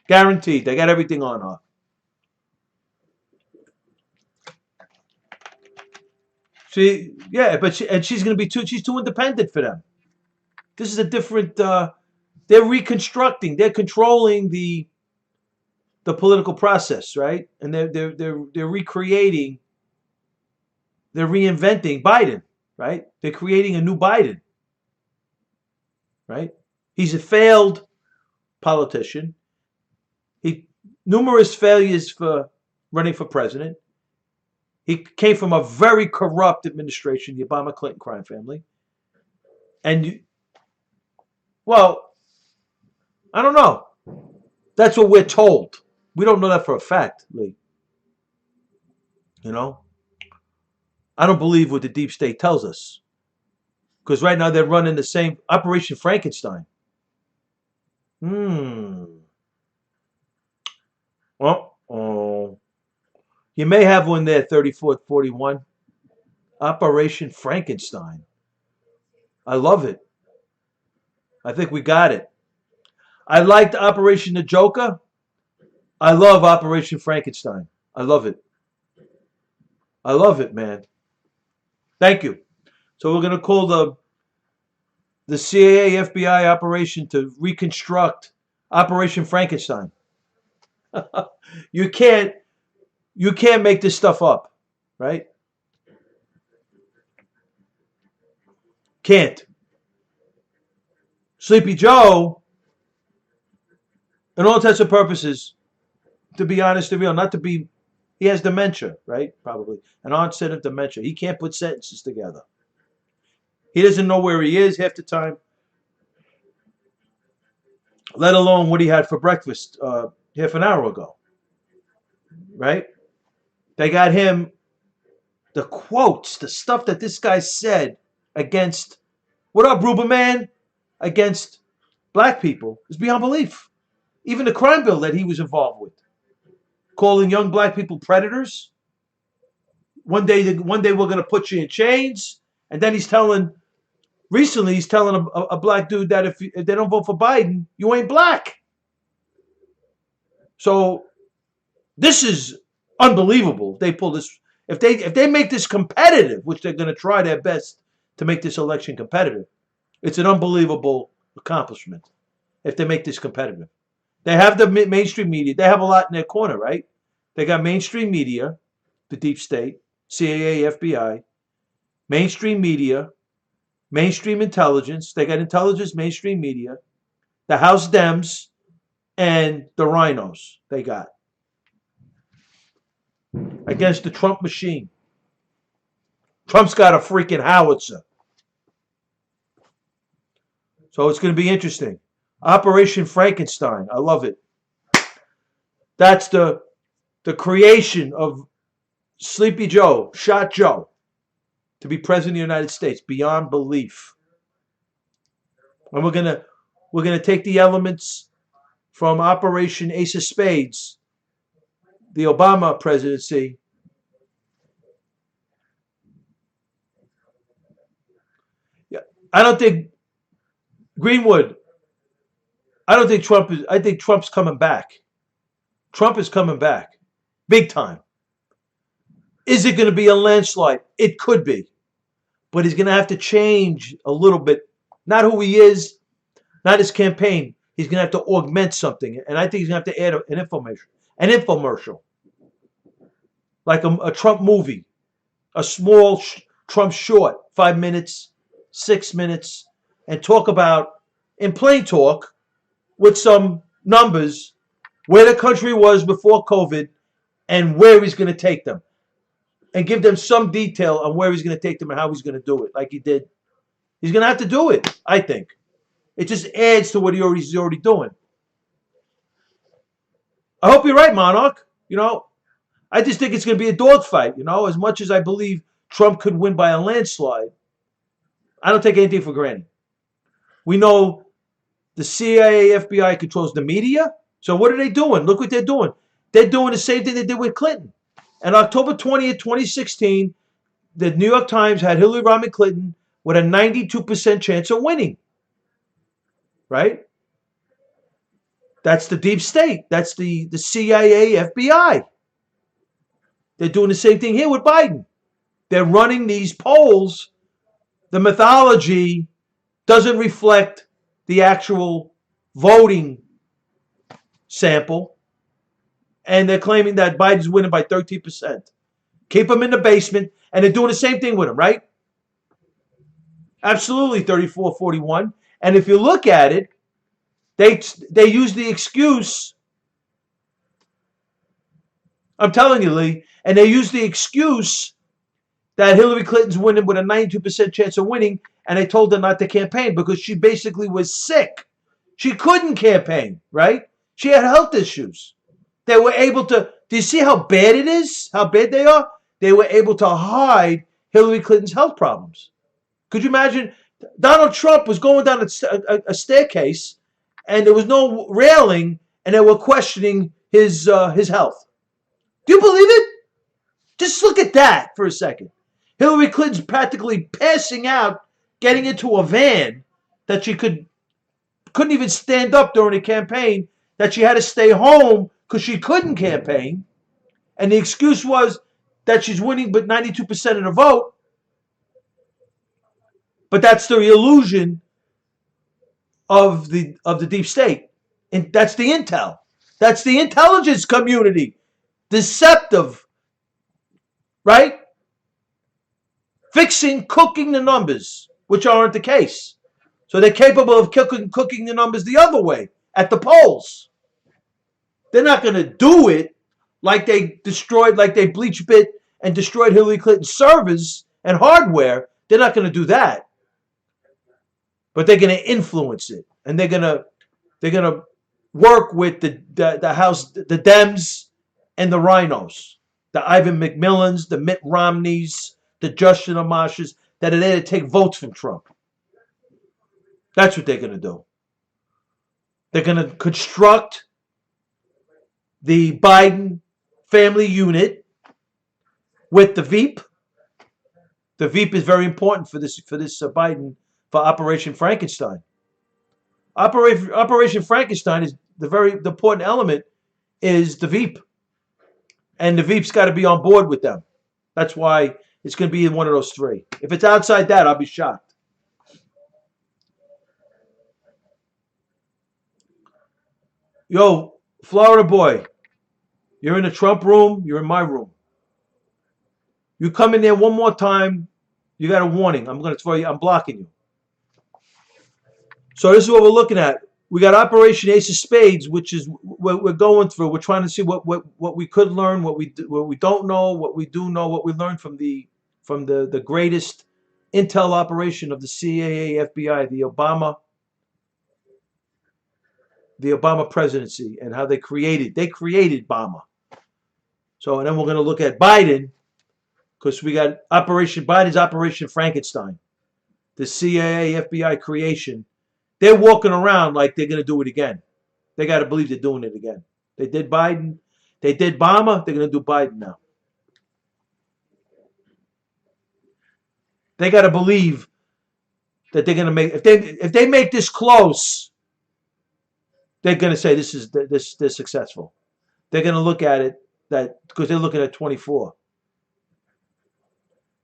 Guaranteed. They got everything on her. She's going to be she's too independent for them. This is a different, they're reconstructing, they're controlling the political process, right? And they're recreating, they're reinventing Biden, right? They're creating a new Biden, right? He's a failed politician. Numerous failures for running for president. He came from a very corrupt administration, the Obama-Clinton crime family. And, I don't know. That's what we're told. We don't know that for a fact, Lee. I don't believe what the deep state tells us. Because right now they're running the same Operation Frankenstein. You may have one there, 3441. Operation Frankenstein. I love it. I think we got it. I liked Operation the Joker. I love Operation Frankenstein. I love it. I love it, man. Thank you. So we're going to call the CIA FBI operation to reconstruct Operation Frankenstein. You can't make this stuff up, right? Can't. Sleepy Joe, in all intents and purposes, to be honest and real, he has dementia, right? Probably. An onset of dementia. He can't put sentences together. He doesn't know where he is half the time, let alone what he had for breakfast half an hour ago, right? They got him, the quotes, the stuff that this guy said against, what up, Ruberman? Against black people is beyond belief. Even the crime bill that he was involved with, calling young black people predators. One day we're going to put you in chains. And then recently he's telling a black dude that if they don't vote for Biden, you ain't black. So this is unbelievable. They pull this. If they make this competitive, which they're going to try their best to make this election competitive, it's an unbelievable accomplishment if they make this competitive. They have the mainstream media. They have a lot in their corner, right? They got mainstream media, the deep state, CIA, FBI, mainstream media, mainstream intelligence. They got intelligence, mainstream media, the House Dems, and the rhinos they got against the Trump machine. Trump's got a freaking howitzer. So it's going to be interesting. Operation Frankenstein. I love it. That's the creation of Sleepy Joe, Shot Joe. to be president of the United States, beyond belief. And we're gonna take the elements from Operation Ace of Spades, the Obama presidency. Yeah, I don't think Greenwood. I don't think Trump is. I think Trump's coming back. Trump is coming back, big time. Is it going to be a landslide? It could be, but he's going to have to change a little bit. Not who he is, not his campaign. He's going to have to augment something, and I think he's going to have to add an infomercial, like a Trump movie, a small Trump short, 5 minutes, 6 minutes, and talk about, in plain talk, with some numbers, where the country was before COVID and where he's going to take them, and give them some detail on where he's going to take them and how he's going to do it, like he did. He's going to have to do it, I think. It just adds to what he's already doing. I hope you're right, Monarch. I just think it's going to be a dogfight. As much as I believe Trump could win by a landslide, I don't take anything for granted. We know the CIA, FBI controls the media. So what are they doing? Look what they're doing. They're doing the same thing they did with Clinton. On October 20th, 2016, the New York Times had Hillary Rodham Clinton with a 92% chance of winning. Right? That's the deep state. That's the CIA, FBI. They're doing the same thing here with Biden. They're running these polls. The methodology doesn't reflect the actual voting sample. And they're claiming that Biden's winning by 13%. Keep him in the basement. And they're doing the same thing with him, right? Absolutely 34-41. And if you look at it, they use the excuse, I'm telling you, Lee, and they use the excuse that Hillary Clinton's winning with a 92% chance of winning, and they told her not to campaign because she basically was sick. She couldn't campaign, right? She had health issues. They were able to, do you see how bad it is? How bad they are? They were able to hide Hillary Clinton's health problems. Could you imagine? Donald Trump was going down a staircase, and there was no railing, and they were questioning his health. Do you believe it? Just look at that for a second. Hillary Clinton's practically passing out, getting into a van that she couldn't even stand up during the campaign, that she had to stay home because she couldn't campaign. And the excuse was that she's winning but 92% of the vote. But that's the illusion of the deep state. And that's the intel. That's the intelligence community. Deceptive. Right? Cooking the numbers, which aren't the case. So they're capable of cooking the numbers the other way at the polls. They're not going to do it like they bleach bit and destroyed Hillary Clinton's servers and hardware. They're not going to do that. But they're going to influence it, and they're going to work with the House, the Dems, and the Rhinos, the Ivan McMillans, the Mitt Romneys, the Justin Amashas, that are there to take votes from Trump. That's what they're going to do. They're going to construct the Biden family unit with the Veep. The Veep is very important for this Biden, for Operation Frankenstein. Operation Frankenstein is the important element is the Veep. And the Veep's got to be on board with them. That's why it's going to be in one of those three. If it's outside that, I'll be shocked. Yo, Florida boy, you're in the Trump room, you're in my room. You come in there one more time, you got a warning. I'm going to throw you, I'm blocking you. So this is what we're looking at. We got Operation Ace of Spades, which is what we're going through. We're trying to see what we could learn, what we don't know, what we do know, what we learned from the greatest intel operation of the CIA, FBI, the Obama presidency, and how they created Obama. So, and then we're going to look at Biden, because we got Biden's Operation Frankenstein, the CIA, FBI creation. They're walking around like they're going to do it again. They got to believe they're doing it again. They did Biden. They did Obama. They're going to do Biden now. They got to believe that they're going to make, if they make this close, they're going to say they're successful. They're going to look at it because they're looking at 24.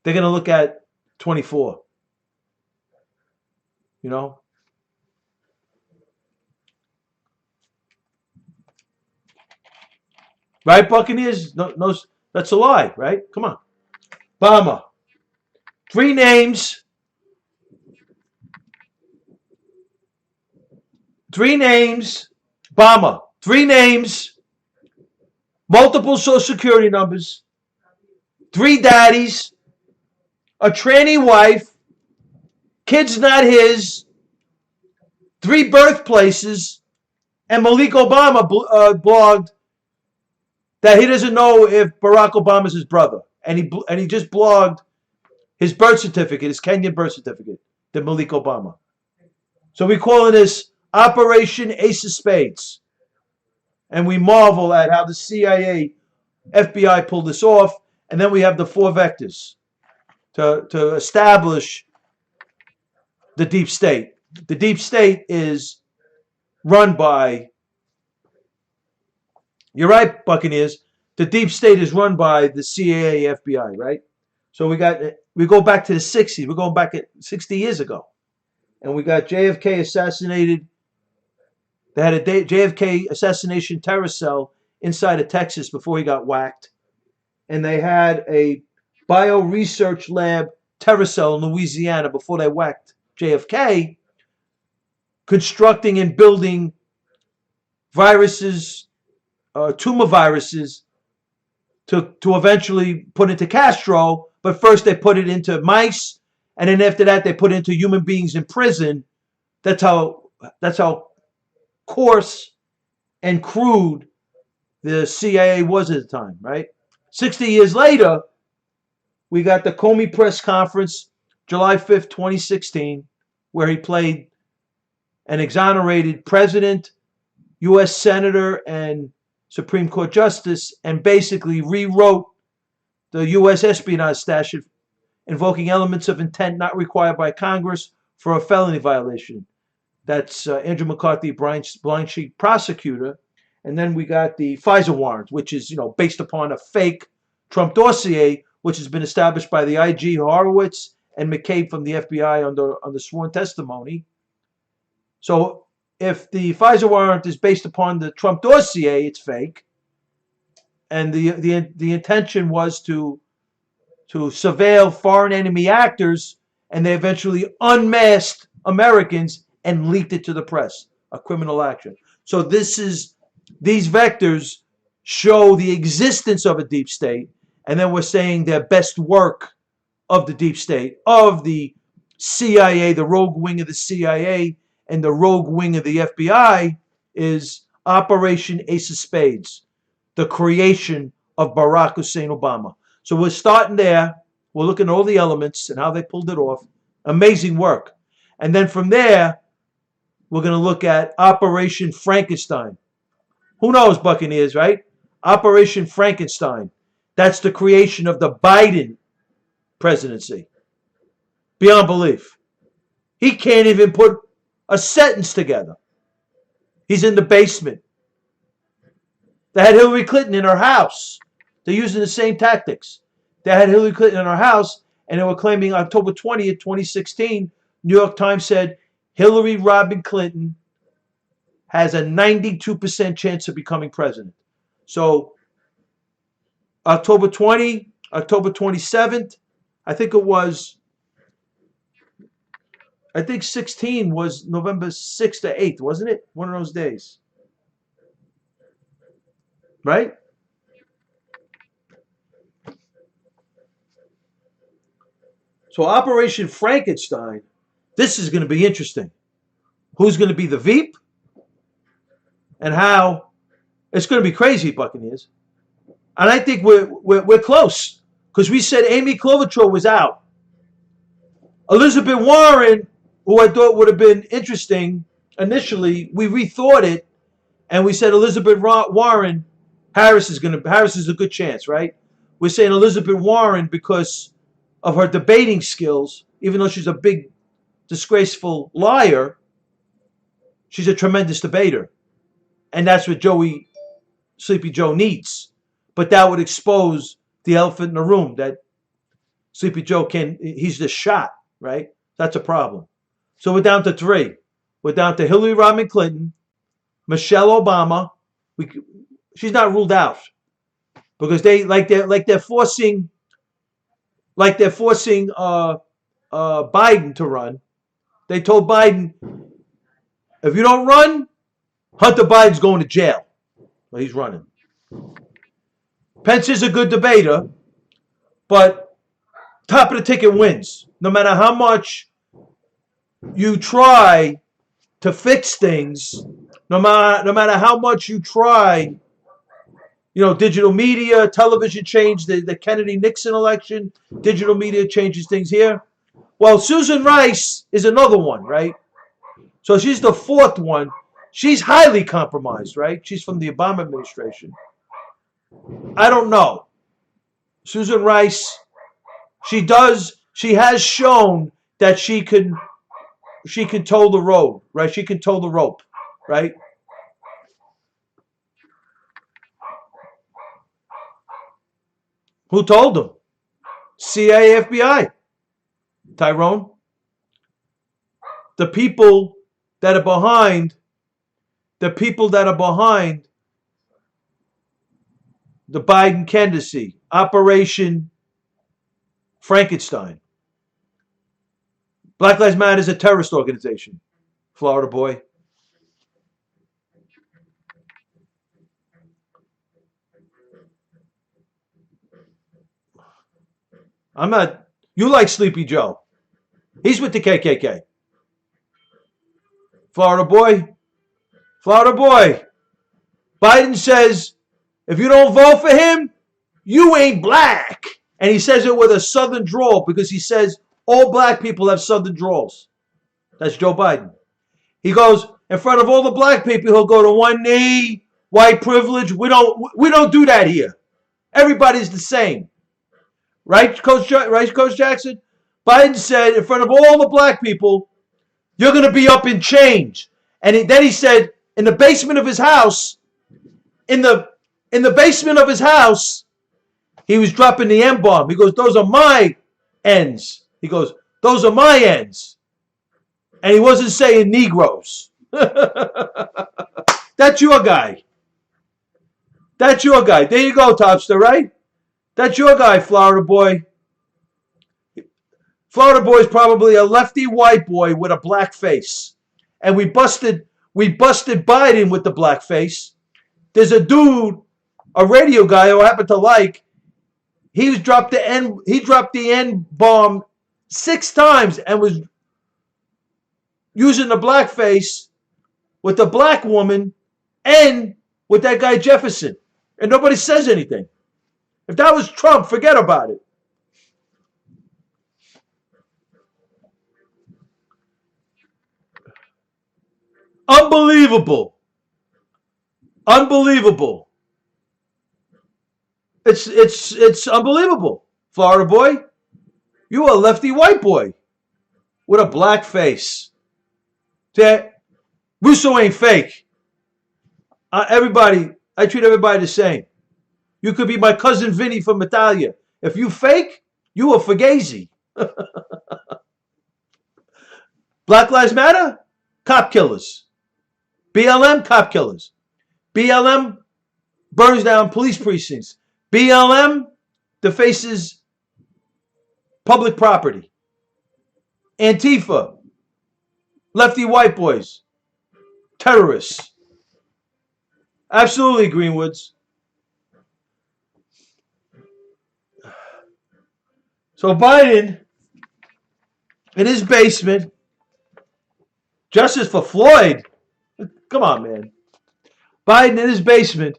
They're going to look at 24. You know? Right, Buccaneers? No, that's a lie, right? Come on. Obama. 3 names. 3 names. Obama. 3 names. Multiple social security numbers. 3 daddies. A tranny wife. Kids not his. 3 birthplaces. And Malik Obama blogged that he doesn't know if Barack Obama's his brother. And he just blogged his birth certificate, his Kenyan birth certificate, the Malik Obama. So we call this Operation Ace of Spades. And we marvel at how the CIA, FBI pulled this off. And then we have the 4 vectors to establish the deep state. The deep state is run by, you're right, Buccaneers, the deep state is run by the CIA, FBI, right? So we go back to the 60s. We're going back at 60 years ago. And we got JFK assassinated. They had a JFK assassination terror cell inside of Texas before he got whacked. And they had a bio research lab terror cell in Louisiana before they whacked JFK, constructing and building viruses, tumor viruses, to eventually put into Castro. But first they put it into mice, and then after that they put it into human beings in prison. That's how coarse and crude the CIA was at the time, right? 60 years later, we got the Comey press conference, July 5th, 2016, where he played an exonerated president, U.S. Senator, and Supreme Court Justice, and basically rewrote the U.S. espionage statute, invoking elements of intent not required by Congress for a felony violation. That's Andrew McCarthy, blind sheet prosecutor. And then we got the FISA warrant, which is, based upon a fake Trump dossier, which has been established by the IG Horowitz and McCabe from the FBI under sworn testimony. So if the FISA warrant is based upon the Trump dossier, it's fake. And the intention was to surveil foreign enemy actors, and they eventually unmasked Americans and leaked it to the press, a criminal action. So these vectors show the existence of a deep state, and then we're saying their best work of the deep state, of the CIA, the rogue wing of the CIA, and the rogue wing of the FBI is Operation Ace of Spades, the creation of Barack Hussein Obama. So we're starting there. We're looking at all the elements and how they pulled it off. Amazing work. And then from there, we're going to look at Operation Frankenstein. Who knows, Buccaneers, right? Operation Frankenstein. That's the creation of the Biden presidency. Beyond belief. He can't even put a sentence together. He's in the basement. They had Hillary Clinton in her house. They're using the same tactics. They had Hillary Clinton in her house, and they were claiming October 20th, 2016, New York Times said Hillary Rodham Clinton has a 92% chance of becoming president. So October 20, October 27th, I think 16 was November 6th to 8th, wasn't it? One of those days. Right? So Operation Frankenstein, this is going to be interesting. Who's going to be the Veep? And how? It's going to be crazy, Buccaneers. And I think we're close. because we said Amy Klobuchar was out. Elizabeth Warren, who I thought would have been interesting initially, we rethought it, and we said Elizabeth Warren, Harris is a good chance, right? We're saying Elizabeth Warren because of her debating skills, even though she's a big, disgraceful liar, she's a tremendous debater. And that's what Sleepy Joe needs. But that would expose the elephant in the room that Sleepy Joe he's just shot, right? That's a problem. So we're down to 3. We're down to Hillary Rodham Clinton, Michelle Obama. She's not ruled out because they're forcing Biden to run. They told Biden, if you don't run, Hunter Biden's going to jail. Well, he's running. Pence is a good debater, but top of the ticket wins. No matter how much you try to fix things, no matter how much you try, digital media, television changed the Kennedy-Nixon election. Digital media changes things here. Well, Susan Rice is another one, right? So she's the 4th one. She's highly compromised, right? She's from the Obama administration. I don't know. Susan Rice, she has shown that she can toe the road, right? She can toe the rope, right? Who told them? CIA, FBI. Tyrone. The people that are behind the Biden candidacy, Operation Frankenstein. Black Lives Matter is a terrorist organization, Florida boy. I'm not. You like Sleepy Joe. He's with the KKK. Florida boy. Biden says, if you don't vote for him, you ain't black. And he says it with a southern drawl because he says all black people have southern drawls. That's Joe Biden. He goes, in front of all the black people, he'll go to one knee, white privilege. We don't do that here. Everybody's the same. Right, Coach Jackson? Biden said in front of all the black people, you're going to be up in change. And then he said, in the basement of his house, he was dropping the M-bomb. He goes, those are my ends. He goes, those are my ends. And he wasn't saying Negroes. That's your guy. There you go, Topster, right? That's your guy, Florida boy. Florida boy is probably a lefty white boy with a black face. And we busted Biden with the black face. There's a dude, a radio guy who I happen to like. He dropped the N bomb 6 times and was using the black face with the black woman and with that guy Jefferson. And nobody says anything. If that was Trump, forget about it. Unbelievable. It's unbelievable. Florida boy, you a lefty white boy with a black face. Russo ain't fake. I treat everybody the same. You could be my cousin Vinny from Italia. If you fake, you a Fugazi. Black Lives Matter, cop killers. BLM, cop killers. BLM burns down police precincts. BLM defaces public property. Antifa, lefty white boys, terrorists. Absolutely, Greenwoods. So Biden, in his basement, justice for Floyd. Come on, man. Biden in his basement